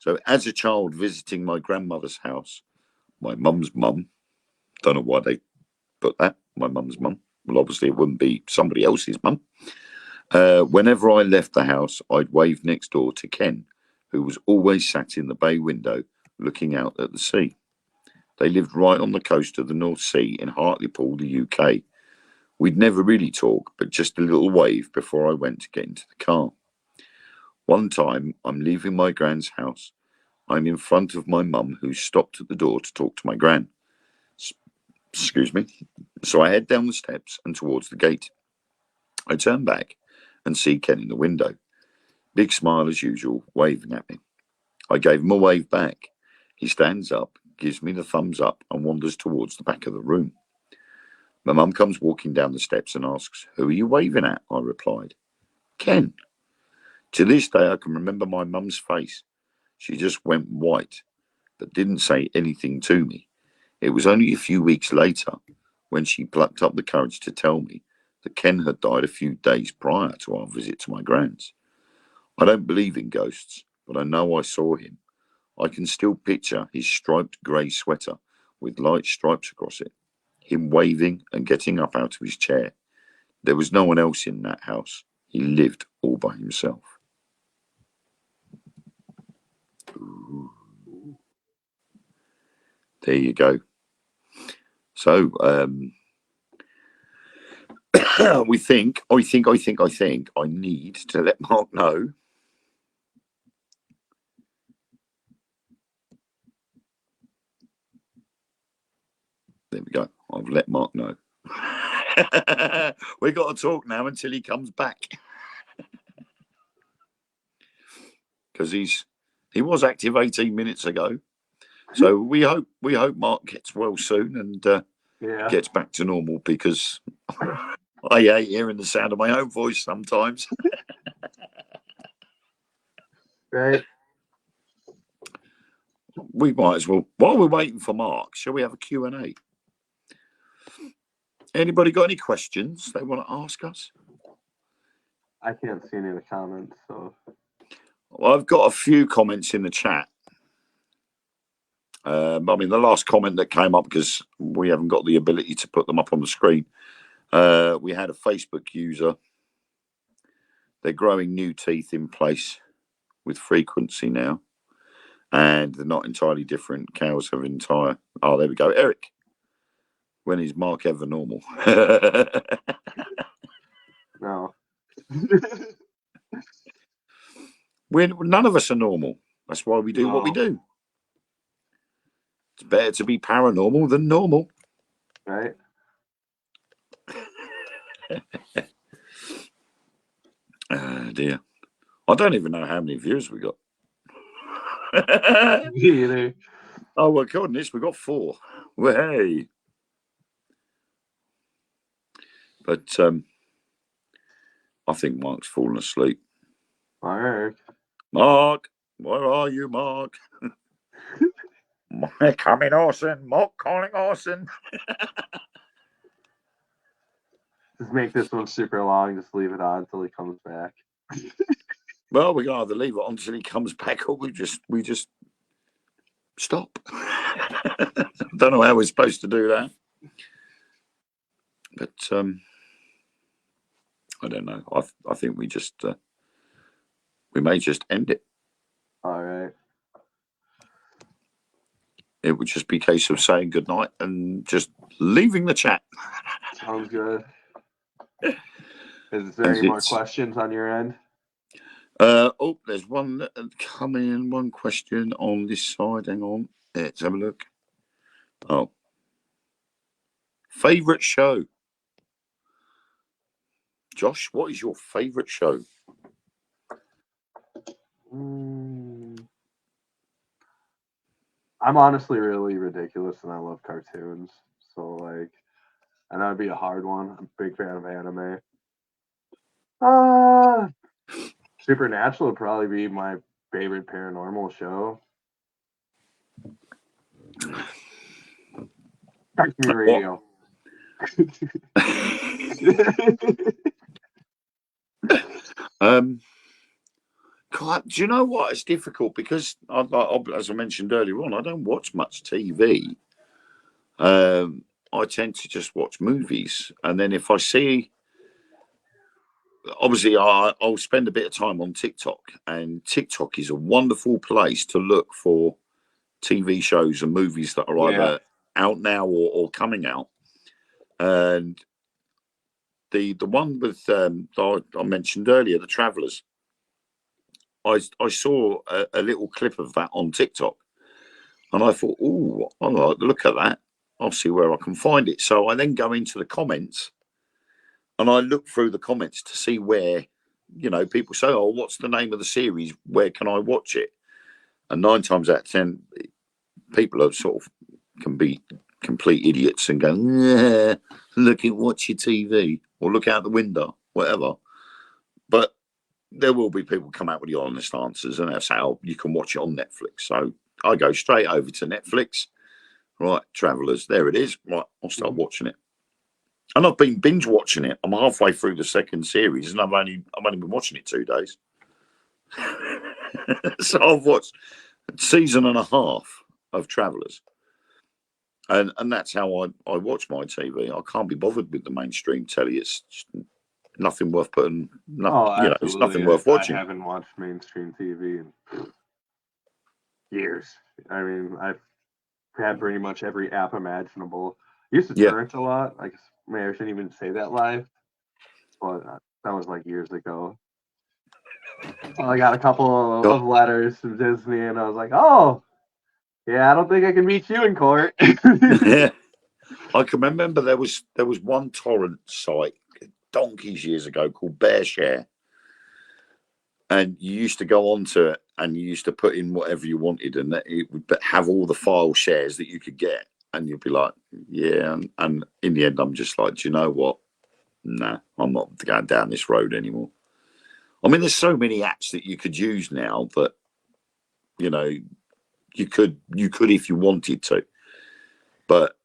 So, as a child visiting my grandmother's house, my mum's mum, don't know why they put that, my mum's mum. Well, obviously, it wouldn't be somebody else's mum. Whenever I left the house, I'd wave next door to Ken, who was always sat in the bay window looking out at the sea. They lived right on the coast of the North Sea in Hartlepool, the UK. We'd never really talk, but just a little wave before I went to get into the car. One time, I'm leaving my gran's house. I'm in front of my mum, who stopped at the door to talk to my gran. Excuse me. So I head down the steps and towards the gate. I turn back and see Ken in the window. Big smile as usual, waving at me. I gave him a wave back. He stands up, gives me the thumbs up, and wanders towards the back of the room. My mum comes walking down the steps and asks, "Who are you waving at?" I replied, "Ken." To this day, I can remember my mum's face. She just went white, but didn't say anything to me. It was only a few weeks later when she plucked up the courage to tell me that Ken had died a few days prior to our visit to my gran's. I don't believe in ghosts, but I know I saw him. I can still picture his striped grey sweater with light stripes across it, him waving and getting up out of his chair. There was no one else in that house. He lived all by himself. Ooh. There you go. So, I think I need to let Mark know. There we go. I've let Mark know. We got to talk now until he comes back, because he was active 18 minutes ago. So we hope Mark gets well soon and gets back to normal, because I hate hearing the sound of my own voice sometimes. Right. We might as well, while we're waiting for Mark, shall we have a Q&A? Anybody got any questions they want to ask us? I can't see any of the comments, so. Well, I've got a few comments in the chat. I mean, the last comment that came up, because we haven't got the ability to put them up on the screen, we had a Facebook user. They're growing new teeth in place with frequency now, and they're not entirely different. Cows have entire... Oh, there we go. Eric, when is Mark ever normal? No. None of us are normal. That's why we do what we do. It's better to be paranormal than normal. Right. Dear. I don't even know how many viewers we got. Me either. Oh, well, goodness, we got 4. Well, hey. But I think Mark's fallen asleep. All right. Mark, where are you, Mark? Mark coming, Orson. Mark calling Orson. Just make this one super long. Just leave it on until he comes back. Well, we can either leave it on until he comes back, or we just stop. Don't know how we're supposed to do that, but I don't know. I think we may just end it. All right. It would just be a case of saying goodnight and just leaving the chat. Sounds good. Is there any more questions on your end? Oh, there's one coming in. One question on this side. Hang on. Let's have a look. Oh. Favorite show? Josh, what is your favorite show? I'm honestly really ridiculous, and I love cartoons. So, like, and that would be a hard one. I'm a big fan of anime. Supernatural would probably be my favorite paranormal show. Talk to me radio. God, do you know what? It's difficult because, as I mentioned earlier on, I don't watch much TV. I tend to just watch movies, and then if I see, obviously, I'll spend a bit of time on TikTok, and TikTok is a wonderful place to look for TV shows and movies that are Yeah. either out now or coming out. And the one with I mentioned earlier, The Travelers. I saw a little clip of that on TikTok, and I thought, oh, I like the look at that. I'll see where I can find it. So I then go into the comments, and I look through the comments to see where, people say, oh, what's the name of the series? Where can I watch it? And 9 times out of 10, people are sort of can be complete idiots and go, yeah, watch your TV or look out the window, whatever. But there will be people come out with the honest answers, and that's how you can watch it on Netflix. So I go straight over to Netflix. Right, Travelers, there it is. Right, I'll start watching it. And I've been binge watching it. I'm halfway through the second series, and I've only been watching it 2 days. So I've watched a season and a half of Travelers. And that's how I watch my TV. I can't be bothered with the mainstream telly. It's nothing worth putting. It's nothing worth watching. I haven't watched mainstream TV in years. I mean, I've had pretty much every app imaginable. I used to torrent a lot. I guess maybe I shouldn't even say that live, but that was like years ago. Well, I got a couple of letters from Disney, and I was like, oh. Yeah, I don't think I can meet you in court. Yeah, I can remember there was one torrent site donkeys years ago called BearShare, and you used to go onto it and you used to put in whatever you wanted, and it would have all the file shares that you could get, and you'd be like, yeah. And in the end, I'm just like, do you know what? Nah, I'm not going down this road anymore. I mean, there's so many apps that you could use now that you could if you wanted to, but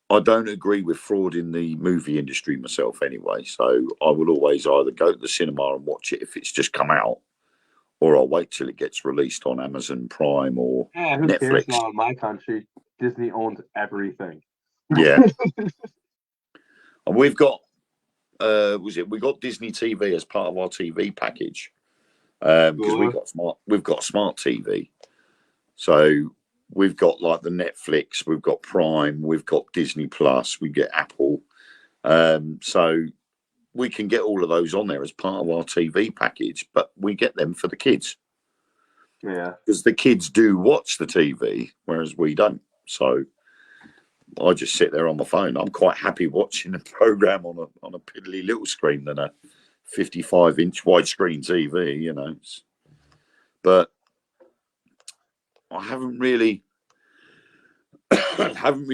I don't agree with fraud in the movie industry myself anyway. So I will always either go to the cinema and watch it if it's just come out, or I'll wait till it gets released on Amazon Prime or who Netflix. cares now in my country? Disney owns everything. Yeah. And we've got we got Disney TV as part of our TV package. Because we've got smart TV. So we've got like the Netflix, we've got Prime, we've got Disney Plus, we get Apple. So we can get all of those on there as part of our TV package, but we get them for the kids. Yeah. Because the kids do watch the TV, whereas we don't. So I just sit there on my phone. I'm quite happy watching a program on a piddly little screen than a 55-inch widescreen TV, But I haven't really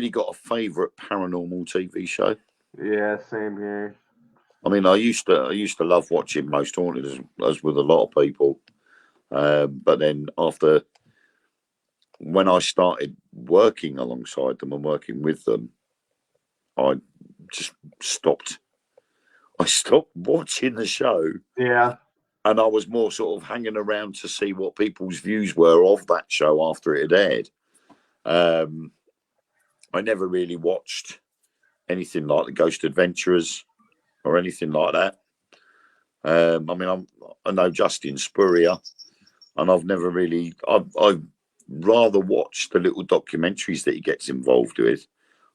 got a favourite paranormal TV show. Yeah, same here. I mean, I used to love watching Most Haunted, as with a lot of people. But then when I started working alongside them and working with them, I just stopped. I stopped watching the show. Yeah. And I was more sort of hanging around to see what people's views were of that show after it had aired. I never really watched anything like the Ghost Adventurers or anything like that. I mean, I know Justin Spurrier, and I've never really. I've rather watch the little documentaries that he gets involved with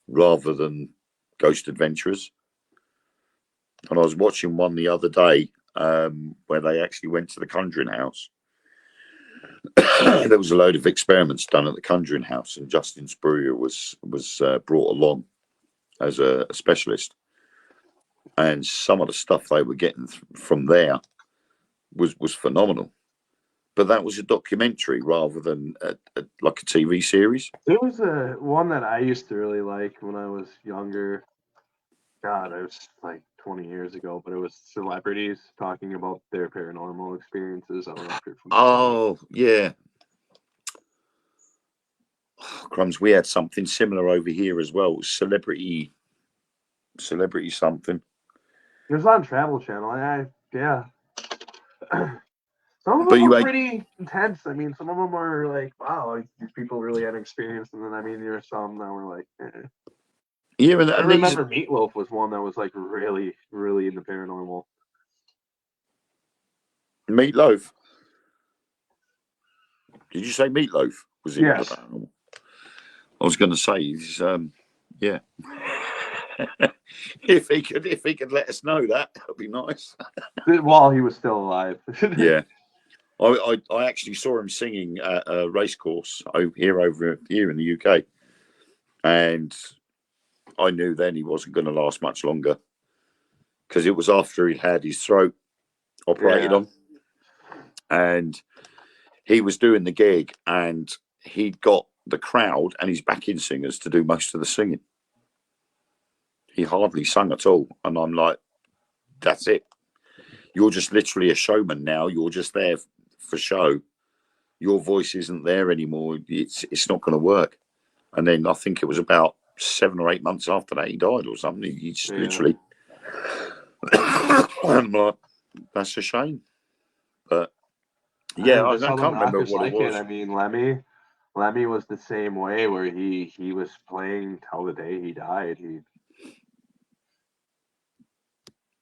rather than Ghost Adventurers. And I was watching one the other day where they actually went to the Conjuring House. There was a load of experiments done at the Conjuring House, and Justin Spurrier was brought along as a specialist. And some of the stuff they were getting from there was phenomenal. But that was a documentary rather than like a TV series. There was one that I used to really like when I was younger. God, it was like 20 years ago, but it was celebrities talking about their paranormal experiences. Oh, yeah. Oh, crumbs, we had something similar over here as well. Celebrity something. It was on Travel Channel. Yeah. Some of them were pretty intense. I mean, some of them are like, wow, these people really had experience. And then, I mean, there's some that were like, eh. Yeah, I and these remember Meatloaf was one that was like really, really into paranormal. Meatloaf. Did you say Meatloaf was into the Yes. paranormal? I was going to say, he's, yeah. if he could let us know that would be nice. While he was still alive. Yeah. I actually saw him singing at a race course over here in the UK, and I knew then he wasn't going to last much longer because it was after he'd had his throat operated on, and he was doing the gig, and he'd got the crowd and his backing singers to do most of the singing. He hardly sung at all, and I'm like, that's it. You're just literally a showman now. You're just there for show. Your voice isn't there anymore. It's not going to work. And then I think it was about 7 or 8 months after that he died or something. He just literally. I'm like, that's a shame. But yeah, I can't remember what it was. I mean, Lemmy was the same way, where he was playing till the day he died.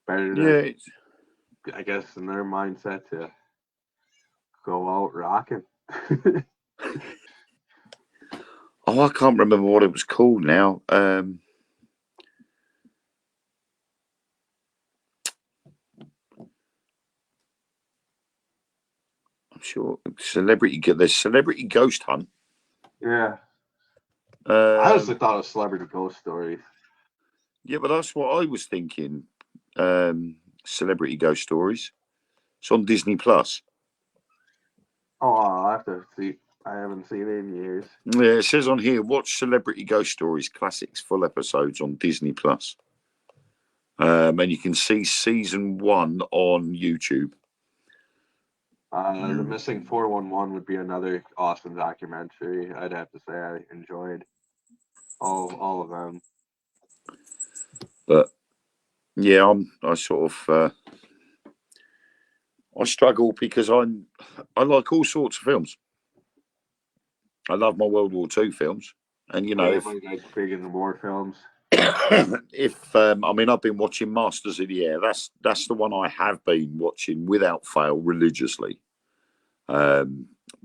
I guess, in their mindset to go out rocking. Oh, I can't remember what it was called now. I'm sure there's Celebrity Ghost Hunt. Yeah. I honestly thought it was Celebrity Ghost Stories. Yeah, but that's what I was thinking. Celebrity Ghost Stories. It's on Disney Plus. Oh, I'll have to see. I haven't seen it in years. Yeah, it says on here, watch Celebrity Ghost Stories Classics full episodes on Disney Plus. And you can see season 1 on YouTube. The Missing 411 would be another awesome documentary. I'd have to say I enjoyed all of them. But yeah, I sort of I struggle because I like all sorts of films. I love my World War II films, and you know, if big in the war films. If I mean, I've been watching Masters of the Air. That's the one I have been watching without fail religiously,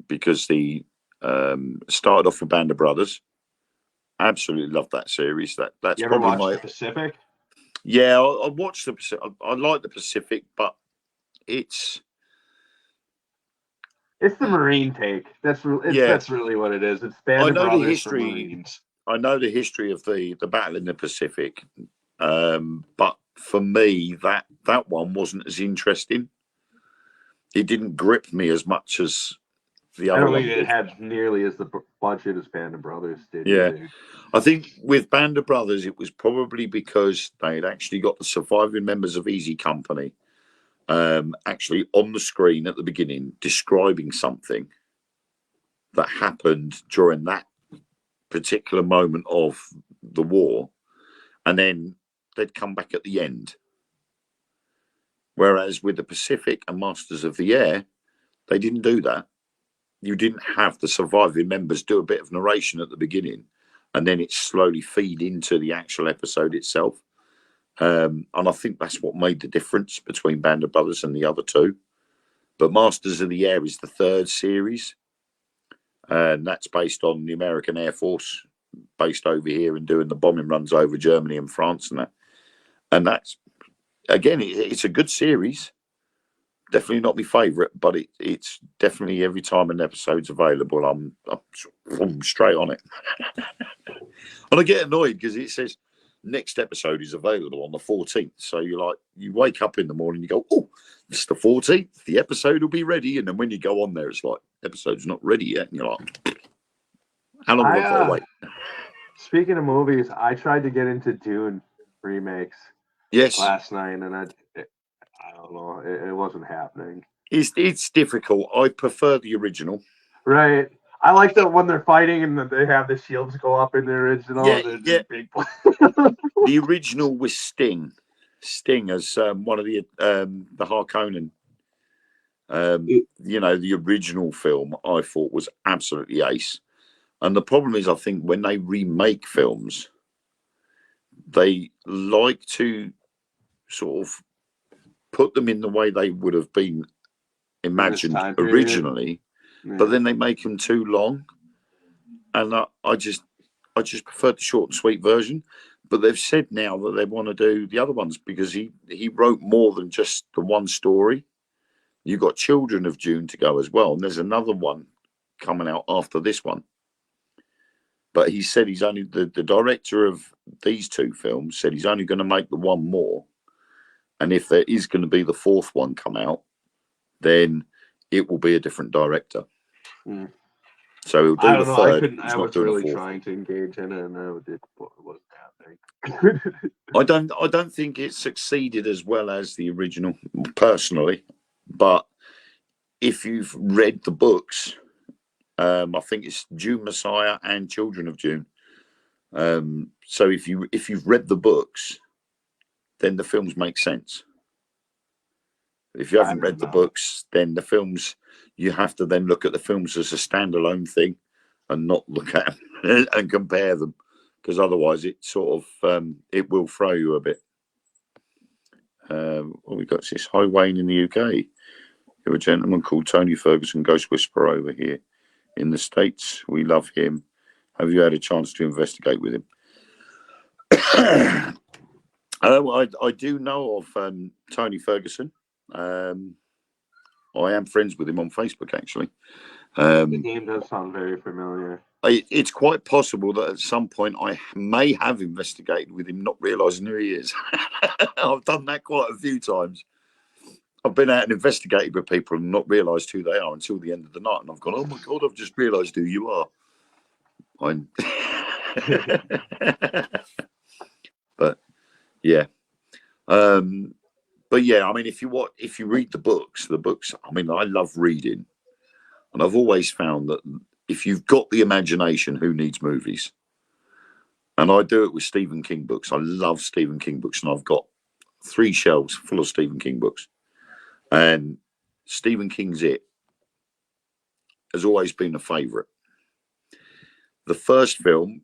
because the started off with Band of Brothers. Absolutely love that series. That's you ever probably watched the Pacific? Yeah, I watched the Pacific. I like the Pacific, but it's the Marine take. That's really what it is. It's Band of Brothers for Marines. I know the history of the battle in the Pacific, but for me, that one wasn't as interesting. It didn't grip me as much as the other one. I don't think it had nearly as the budget as Band of Brothers did. Yeah, either. I think with Band of Brothers, it was probably because they had actually got the surviving members of Easy Company actually on the screen at the beginning describing something that happened during that particular moment of the war, and then they'd come back at the end. Whereas with the Pacific and Masters of the Air, they didn't do that. You didn't have the surviving members do a bit of narration at the beginning, and then it slowly feed into the actual episode itself. And I think that's what made the difference between Band of Brothers and the other two. But Masters of the Air is the third series, and that's based on the American Air Force based over here and doing the bombing runs over Germany and France and that. And that's, again, it's a good series. Definitely not my favourite, but it's definitely every time an episode's available, I'm straight on it. And I get annoyed because it says next episode is available on the 14th. So you wake up in the morning, you go, oh, it's the 14th. The episode will be ready. And then when you go on there, it's like, episode's not ready yet. And you're like, how long have I got to wait? Speaking of movies, I tried to get into Dune remakes. Yes. Last night, and I don't know, it wasn't happening. It's difficult. I prefer the original. Right. I like that when they're fighting and they have the shields go up in the original. Yeah. The original was Sting. Sting as one of the Harkonnen. The original film I thought was absolutely ace. And the problem is, I think when they remake films, they like to sort of put them in the way they would have been imagined originally, but then they make them too long. And I just prefer the short and sweet version. But they've said now that they want to do the other ones because he wrote more than just the one story. You've got Children of Dune to go as well, and there's another one coming out after this one. But he said he's only the director of these two films said he's only going to make the one more, and if there is going to be the fourth one come out, then it will be a different director. So he'll do I don't the know. third. I was really trying to engage in it, and it wasn't happening. I don't think it succeeded as well as the original, personally. But if you've read the books, I think it's Dune Messiah and Children of Dune. So if you've read the books, then the films make sense. If you haven't read the books, then the films, you have to then look at the films as a standalone thing and not look at them and compare them, because otherwise it sort of it will throw you a bit. We got this Hi Wayne in the UK. You have a gentleman called Tony Ferguson, Ghost Whisperer over here in the States. We love him. Have you had a chance to investigate with him? I do know of Tony Ferguson. I am friends with him on Facebook, actually. The name does sound very familiar. It's quite possible that at some point I may have investigated with him, not realising who he is. I've done that quite a few times. I've been out and investigated with people and not realised who they are until the end of the night. And I've gone, oh my God, I've just realised who you are. But yeah. But yeah, I mean, if you read the books, I mean, I love reading. And I've always found that if you've got the imagination, who needs movies? And I do it with Stephen King books. I love Stephen King books, and I've got 3 shelves full of Stephen King books. And Stephen King's It has always been a favourite. The first film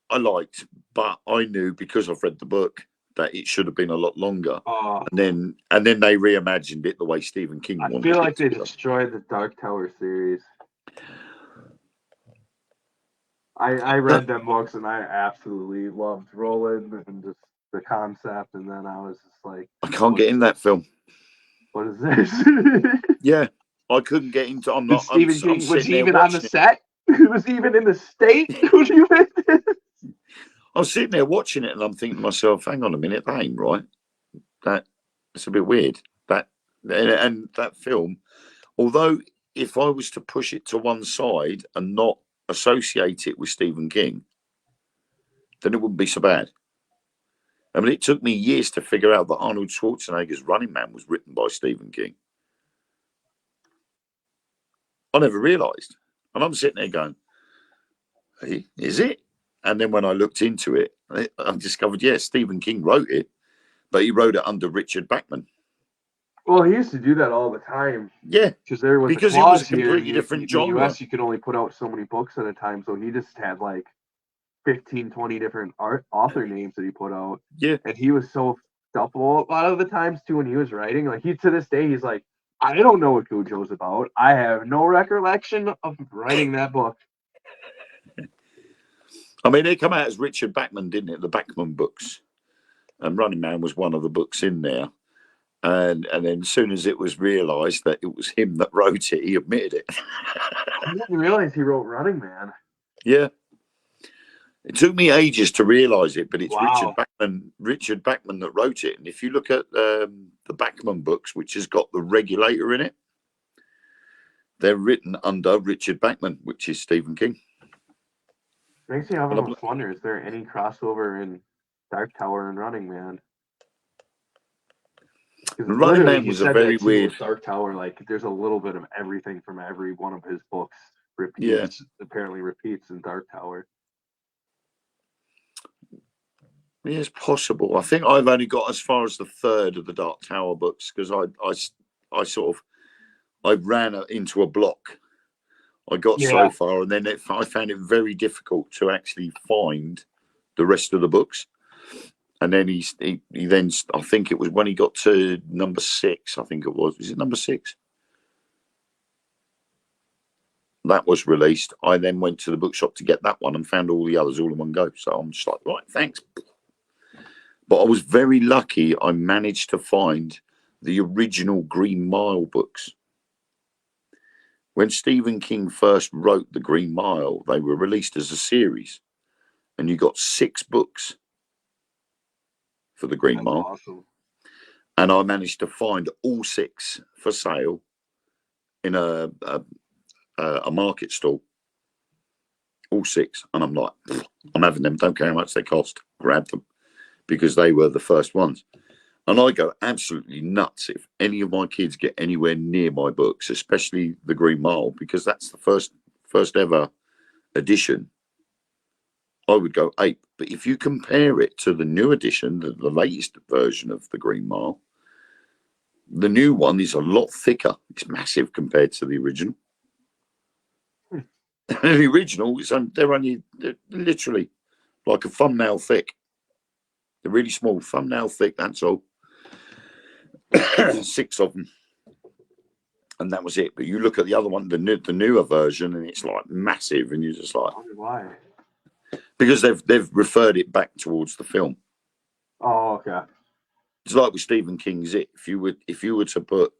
I liked, but I knew because I've read the book that it should have been a lot longer. And then they reimagined it the way Stephen King wanted. I feel like they destroyed the Dark Tower series. I read them books and I absolutely loved Roland and just the concept, and then I was just like, I can't get in that film. What is this? Yeah, I couldn't get into. I'm not. Stephen King was he even on the set? Was he even in the state? I was sitting there watching it, and I'm thinking to myself, "Hang on a minute, that ain't right. That's a bit weird." And that film, although if I was to push it to one side and not associate it with Stephen King, then it wouldn't be so bad. I mean, it took me years to figure out that Arnold Schwarzenegger's Running Man was written by Stephen King. I never realised. And I'm sitting there going, hey, is it? And then when I looked into it, I discovered, yes, Stephen King wrote it, but he wrote it under Richard Bachman. Well, he used to do that all the time. Yeah. Because there was because it was a completely different genre. In the US, you could only put out so many books at a time, so he just had like 15, 20 different author names that he put out. Yeah. And he was so stuffed a lot of the times, too, when he was writing. Like, to this day, he's like, I don't know what Cujo's about. I have no recollection of writing that book. I mean, they come out as Richard Bachman, didn't it? The Bachman books. And Running Man was one of the books in there. And then as soon as it was realised that it was him that wrote it, he admitted it. I didn't realise he wrote Running Man. Yeah. It took me ages to realise it, but it's Richard Bachman that wrote it. And if you look at the Bachman books, which has got the Regulator in it, they're written under Richard Bachman, which is Stephen King. Makes me almost wonder, is there any crossover in Dark Tower and Running Man? Running Man was a very weird... Dark Tower, like, there's a little bit of everything from every one of his books apparently repeats in Dark Tower. Yeah, it's possible. I think I've only got as far as the third of the Dark Tower books because I ran into a block. I got so far, and then I found it very difficult to actually find the rest of the books. And then he then, I think it was when he got to number 6, I think it was it number 6? That was released. I then went to the bookshop to get that one and found all the others all in one go. So I'm just like, right, thanks. But I was very lucky. I managed to find the original Green Mile books. When Stephen King first wrote The Green Mile, they were released as a series. And you got 6 books for The Green Mile. Awesome. And I managed to find all 6 for sale in a market stall. All 6. And I'm like, I'm having them. Don't care how much they cost. Grab them. Because they were the first ones. And I go absolutely nuts if any of my kids get anywhere near my books, especially The Green Mile, because that's the first ever edition. I would go ape. But if you compare it to the new edition, the latest version of The Green Mile, the new one is a lot thicker. It's massive compared to the original. The original is they're literally like a thumbnail thick. They're really small, thumbnail thick. That's all. 6 of them, and that was it. But you look at the other one, the newer version, and it's like massive, and you're just like, why? Because they've referred it back towards the film. Oh, okay. It's like with Stephen King's It. If you were to put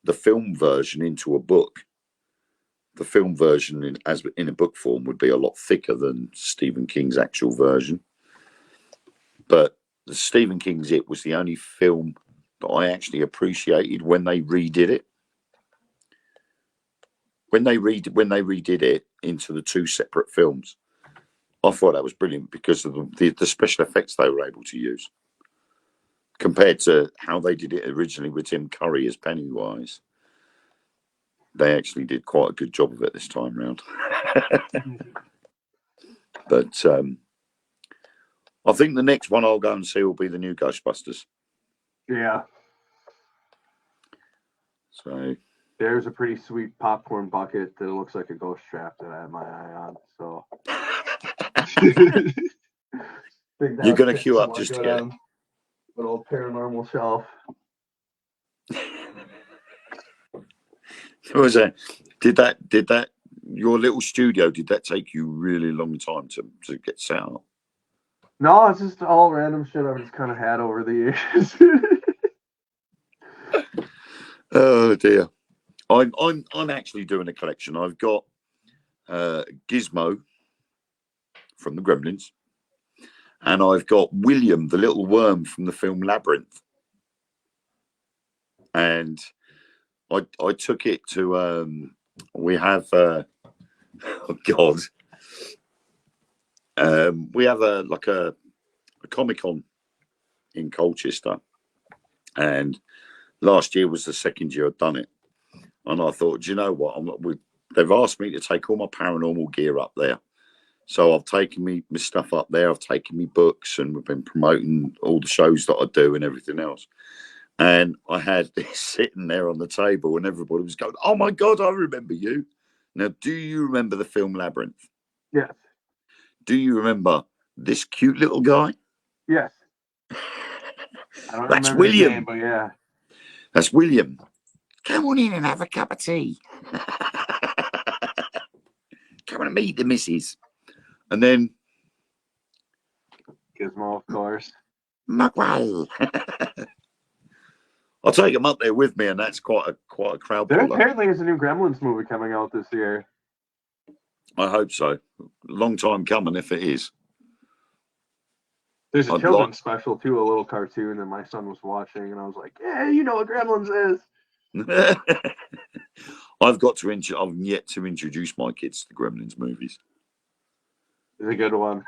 the film version into a book, the film version in a book form would be a lot thicker than Stephen King's actual version. But the Stephen King's It was the only film that I actually appreciated when they redid it. When they redid it into the 2 separate films, I thought that was brilliant because of the special effects they were able to use compared to how they did it originally with Tim Curry as Pennywise. They actually did quite a good job of it this time round. But I think the next one I'll go and see will be the new Ghostbusters. Yeah. So there's a pretty sweet popcorn bucket that looks like a ghost trap that I have my eye on. So you're going to queue up just to get it. An old paranormal shelf. Was that? Did that your little studio? Did that take you really long time to get set up? No, it's just all random shit I've just kind of had over the years. Oh dear. I'm actually doing a collection. I've got Gizmo from the Gremlins, and I've got William the little worm from the film Labyrinth. And I took it to we have oh God. We have a Comic-Con in Colchester, and last year was the second year I'd done it, and I thought, do you know what? They've asked me to take all my paranormal gear up there, so I've taken my stuff up there. I've taken me books, and we've been promoting all the shows that I do and everything else. And I had this sitting there on the table, and everybody was going, "Oh my God, I remember you!" Now, do you remember the film Labyrinth? Yes. Do you remember this cute little guy? Yes. I don't That's remember William. His name, but yeah. That's William. Come on in and have a cup of tea. Come on and meet the missus. And then Gizmo, of course. Mugwell. I'll take him up there with me, and that's quite a crowd There puller. apparently is a new Gremlins movie coming out this year. I hope so. Long time coming, if it is. There's a children's special too, a little cartoon that my son was watching, and I was like, "Yeah, you know what Gremlins is." I've yet to introduce my kids to the Gremlins movies. It's a good one.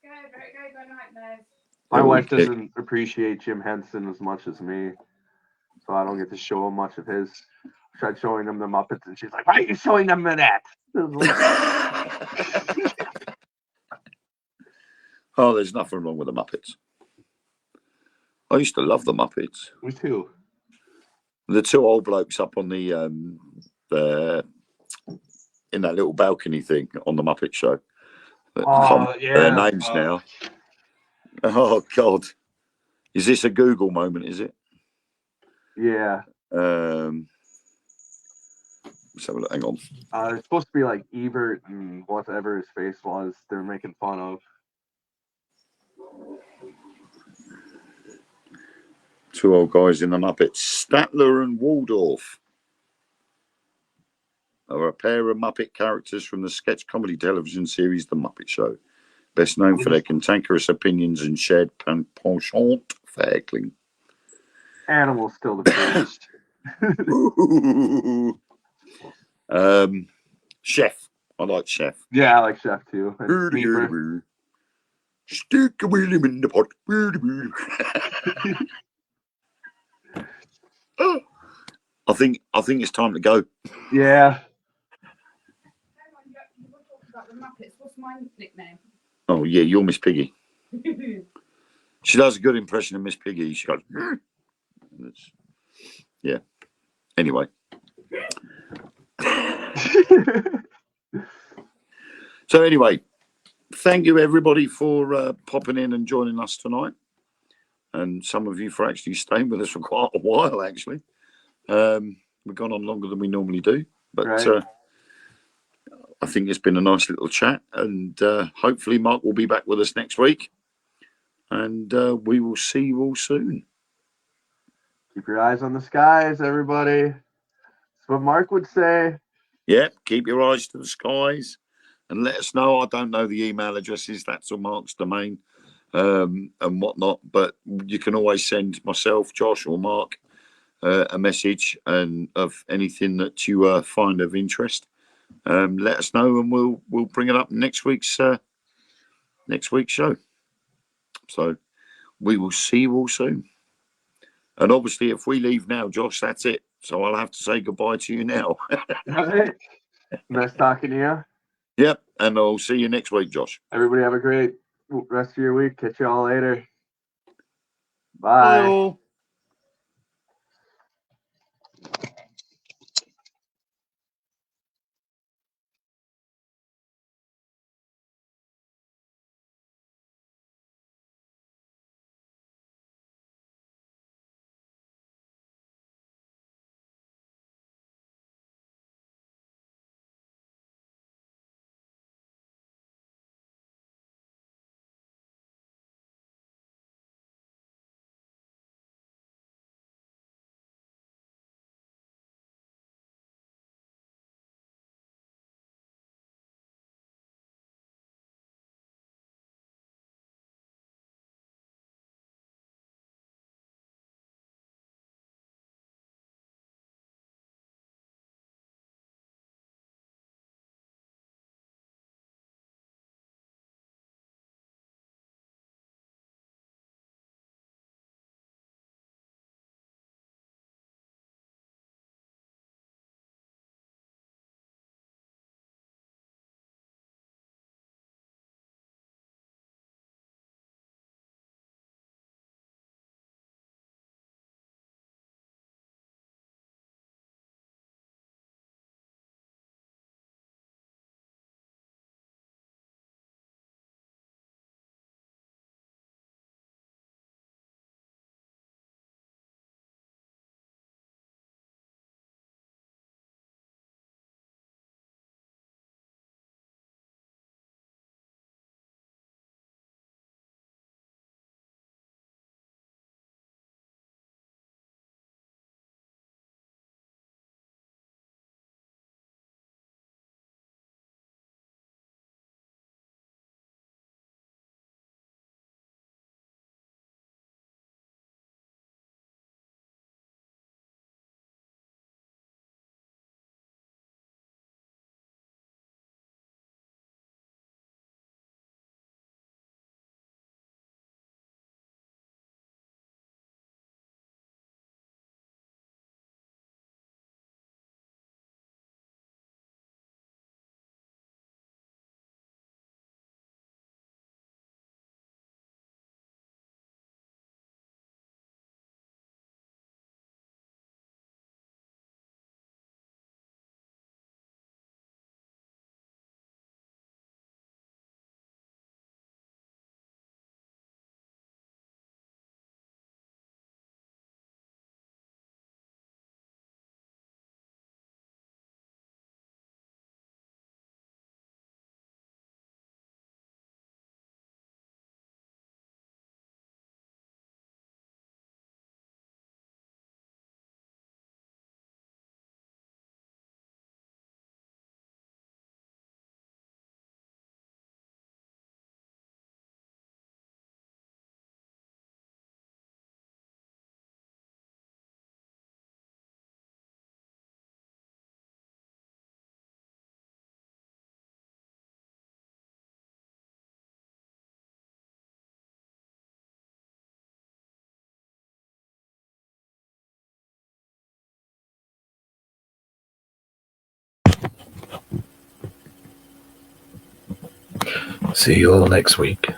Nightmares. My wife doesn't appreciate Jim Henson as much as me, so I don't get to show him much of his. I tried showing them the Muppets, and she's like, "Why are you showing them that?" Oh, there's nothing wrong with the Muppets. I used to love the Muppets. Me too. The 2 old blokes up on the in that little balcony thing on the Muppet Show. Oh, yeah. Their names now. Oh God, is this a Google moment? Is it? Yeah. Let's have a look. Hang on. It's supposed to be like Ebert and whatever his face was. They're making fun of. Two old guys in the Muppets. Statler and Waldorf are a pair of Muppet characters from the sketch comedy television series The Muppet Show. Best known for their cantankerous opinions and shared penchant for heckling. Animal's still the first. Chef. I like Chef. Yeah, I like Chef too. And Stick a William in the pot. I think it's time to go. Yeah. What's my nickname? Oh yeah, you're Miss Piggy. She does a good impression of Miss Piggy. She goes, yeah. Anyway. So anyway, thank you everybody for popping in and joining us tonight, and some of you for actually staying with us for quite a while. Actually, we've gone on longer than we normally do, but right. I think it's been a nice little chat, and hopefully Mark will be back with us next week, and we will see you all soon. Keep your eyes on the skies, everybody. That's what Mark would say. Yep, keep your eyes to the skies and let us know. I don't know the email addresses, that's on Mark's domain and whatnot, but you can always send myself, Josh, or Mark a message and of anything that you find of interest. Let us know and we'll bring it up next week's show. So we will see you all soon. And obviously, if we leave now, Josh, that's it. So I'll have to say goodbye to you now. All right. Nice talking to you. Yep. And I'll see you next week, Josh. Everybody have a great rest of your week. Catch you all later. Bye Bye. all. see you all next week.